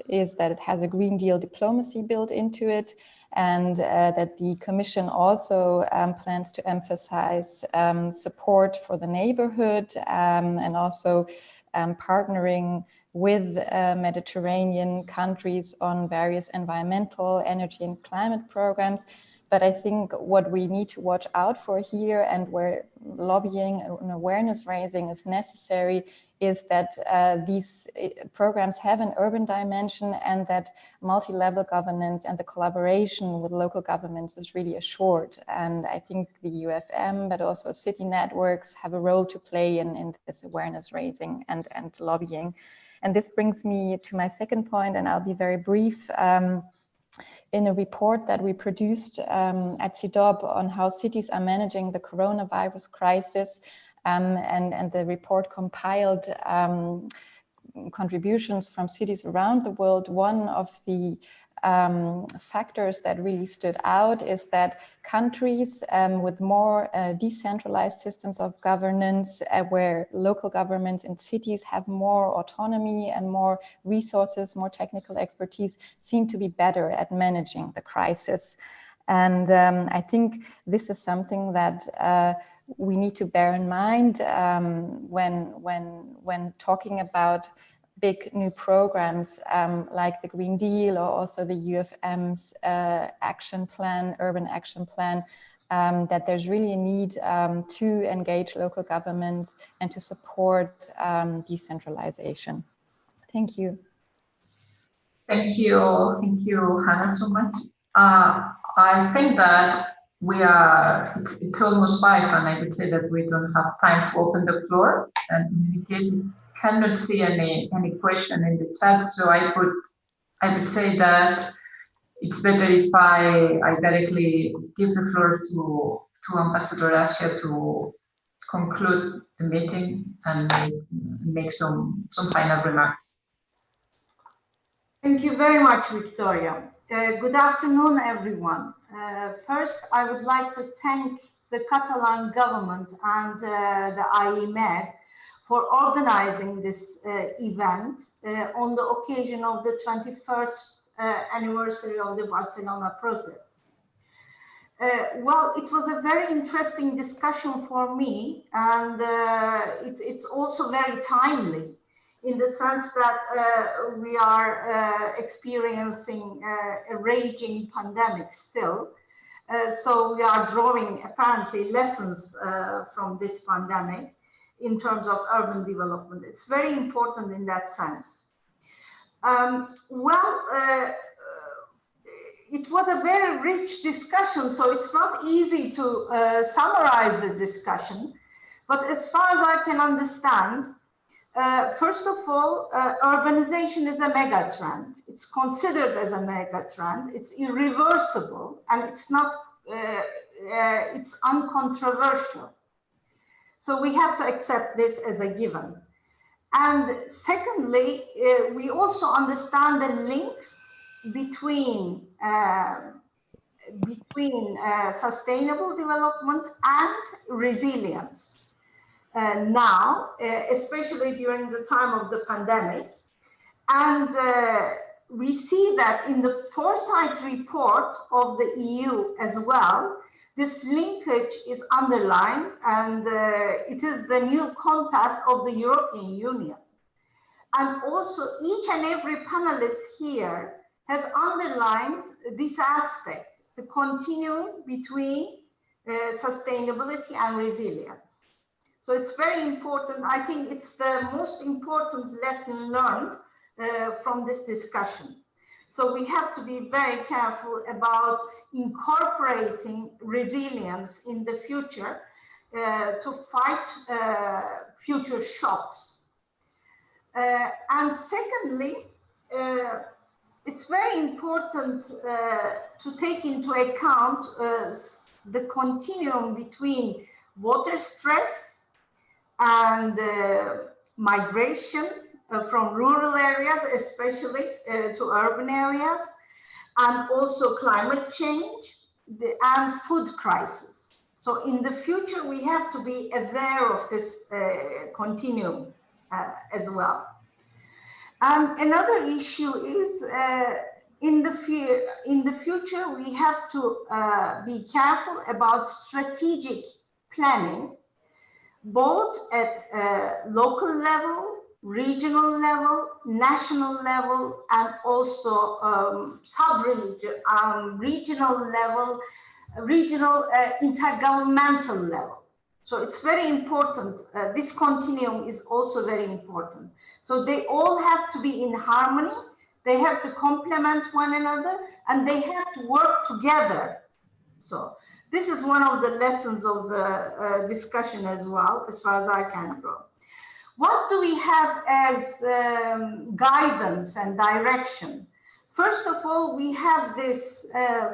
is that it has a Green Deal diplomacy built into it, and that the Commission also plans to emphasize support for the neighborhood and also partnering with Mediterranean countries on various environmental, energy and climate programs. But I think what we need to watch out for here, and where lobbying and awareness raising is necessary, is that these programs have an urban dimension, and that multi-level governance and the collaboration with local governments is really assured. And I think the UFM, but also city networks, have a role to play in this awareness raising and lobbying. And this brings me to my second point, and I'll be very brief. In a report that we produced at CIDOB on how cities are managing the coronavirus crisis, and the report compiled contributions from cities around the world, one of the factors that really stood out is that countries with more decentralized systems of governance, where local governments and cities have more autonomy and more resources, more technical expertise, seem to be better at managing the crisis. And I think this is something that we need to bear in mind when talking about big new programs like the Green Deal, or also the UFM's action plan, urban action plan, that there's really a need to engage local governments and to support decentralization. Thank you. Thank you, Hannah, so much. I think that it's almost 5, and I would say that we don't have time to open the floor. And in case you cannot see any question in the chat, so I would say that it's better if I directly give the floor to Ambassador Asia to conclude the meeting and make some final remarks. Thank you very much, Victoria. Good afternoon, everyone. First, I would like to thank the Catalan government and the IEMED for organizing this event on the occasion of the 21st anniversary of the Barcelona Process. Well, it was a very interesting discussion for me, and it's also very timely, in the sense that we are experiencing a raging pandemic still. So we are drawing apparently lessons from this pandemic in terms of urban development. It's very important in that sense. It was a very rich discussion, so it's not easy to summarize the discussion. But as far as I can understand, first of all, urbanization is a mega trend. It's considered as a mega trend. It's irreversible, and it's not. It's uncontroversial. So we have to accept this as a given. And secondly, we also understand the links between sustainable development and resilience. Now, especially during the time of the pandemic. And we see that in the Foresight report of the EU as well, this linkage is underlined, and it is the new compass of the European Union. And also each and every panelist here has underlined this aspect, the continuum between sustainability and resilience. So it's very important. I think it's the most important lesson learned from this discussion. So we have to be very careful about incorporating resilience in the future to fight future shocks. And secondly, it's very important to take into account the continuum between water stress and migration from rural areas, especially to urban areas, and also climate change and food crisis. So in the future, we have to be aware of this continuum as well. And another issue is in the future, we have to be careful about strategic planning, both at local level, regional level, national level, and also sub-regional level regional intergovernmental level. So it's very important. This continuum is also very important. So they all have to be in harmony. They have to complement one another, and they have to work together. So this is one of the lessons of the discussion as well, as far as I can go. What do we have as guidance and direction? First of all, we have this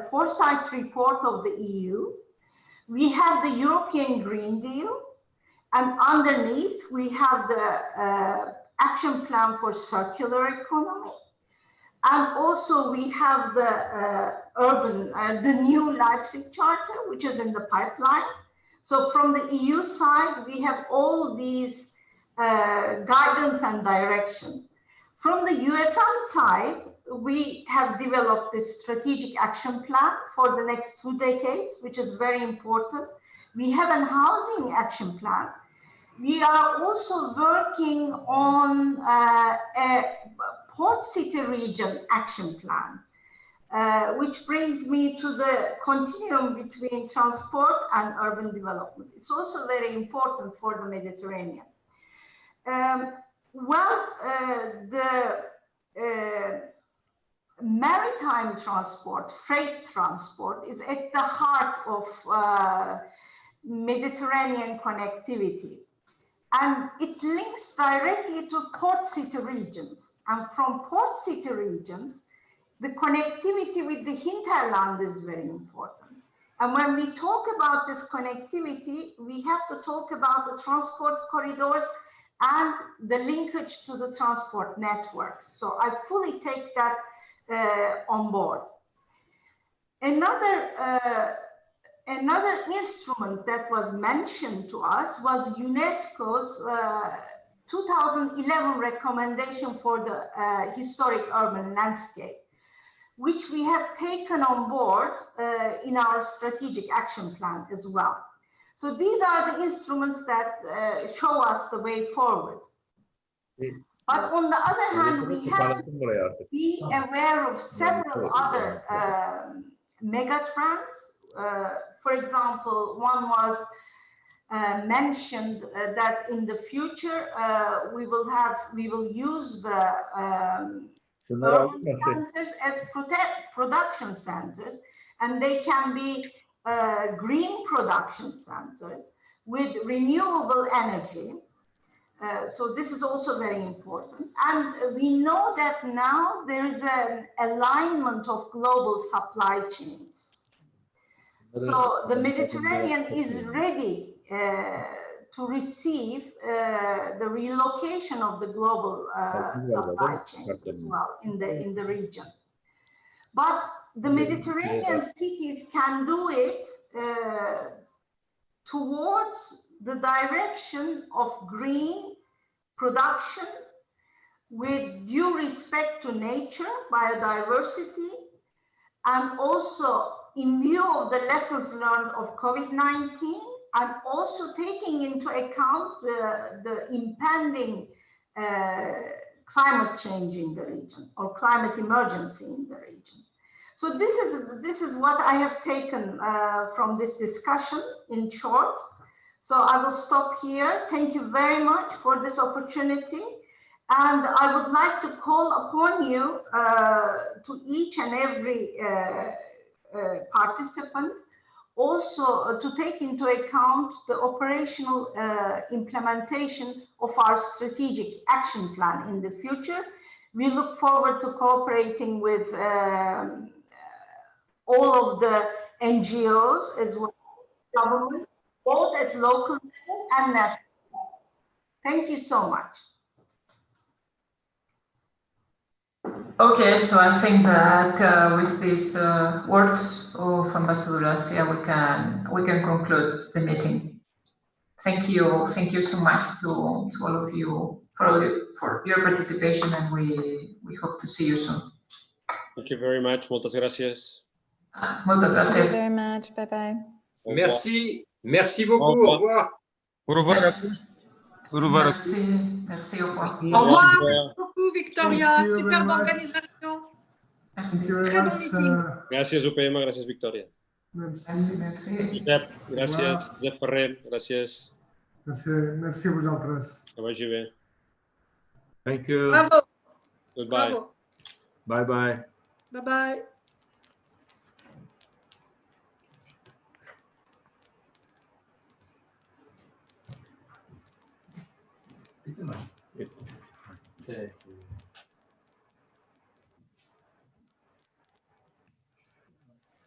foresight report of the EU. We have the European Green Deal, and underneath we have the action plan for circular economy. And also we have the new Leipzig Charter, which is in the pipeline. So from the EU side, we have all these guidance and direction. From the UFM side, we have developed this strategic action plan for the next 2 decades, which is very important. We have a housing action plan. We are also working on a port city region action plan, which brings me to the continuum between transport and urban development. It's also very important for the Mediterranean. Maritime transport, freight transport, is at the heart of Mediterranean connectivity. And it links directly to port city regions. And from port city regions, the connectivity with the hinterland is very important. And when we talk about this connectivity, we have to talk about the transport corridors and the linkage to the transport networks. So I fully take that on board. Another instrument that was mentioned to us was UNESCO's 2011 recommendation for the historic urban landscape, which we have taken on board in our strategic action plan as well. So these are the instruments that show us the way forward. But on the other hand, we have to be aware of several other megatrends. For example, one was mentioned that in the future we will use the urban centers as production centers, and they can be green production centers with renewable energy. So this is also very important. And we know that now there is an alignment of global supply chains. So the Mediterranean is ready to receive the relocation of the global supply chains as well in the region. But the Mediterranean cities can do it towards the direction of green production with due respect to nature, biodiversity, and also in view of the lessons learned of COVID-19, and also taking into account the impending climate change in the region, or climate emergency in the region. So this is what I have taken from this discussion in short. So I will stop here. Thank you very much for this opportunity. And I would like to call upon you to each and every participant also to take into account the operational implementation of our strategic action plan in the future. We look forward to cooperating with all of the NGOs as well as government, both at local level and national level. Thank you so much. Okay, so I think that with these words of Ambassador Asia, we can conclude the meeting. Thank you so much to all of you for your participation, and we hope to see you soon. Thank you very much. Muchas gracias. Muchas gracias. Thank you very much. Bye bye. Merci beaucoup. Au revoir. Au revoir à tous. Au revoir à tous. Merci, au revoir. Au revoir, merci beaucoup Victoria, superbe organisation. Merci. Très bon meeting. Gracias UPM, gracias Victoria. Merci. Merci. Josep, gràcies. Josep Ferrer, gràcies. Merci a vosaltres. Que vagi bé. Thank you. Bravo. Goodbye. Bravo. Bye-bye. Bye-bye. Yeah.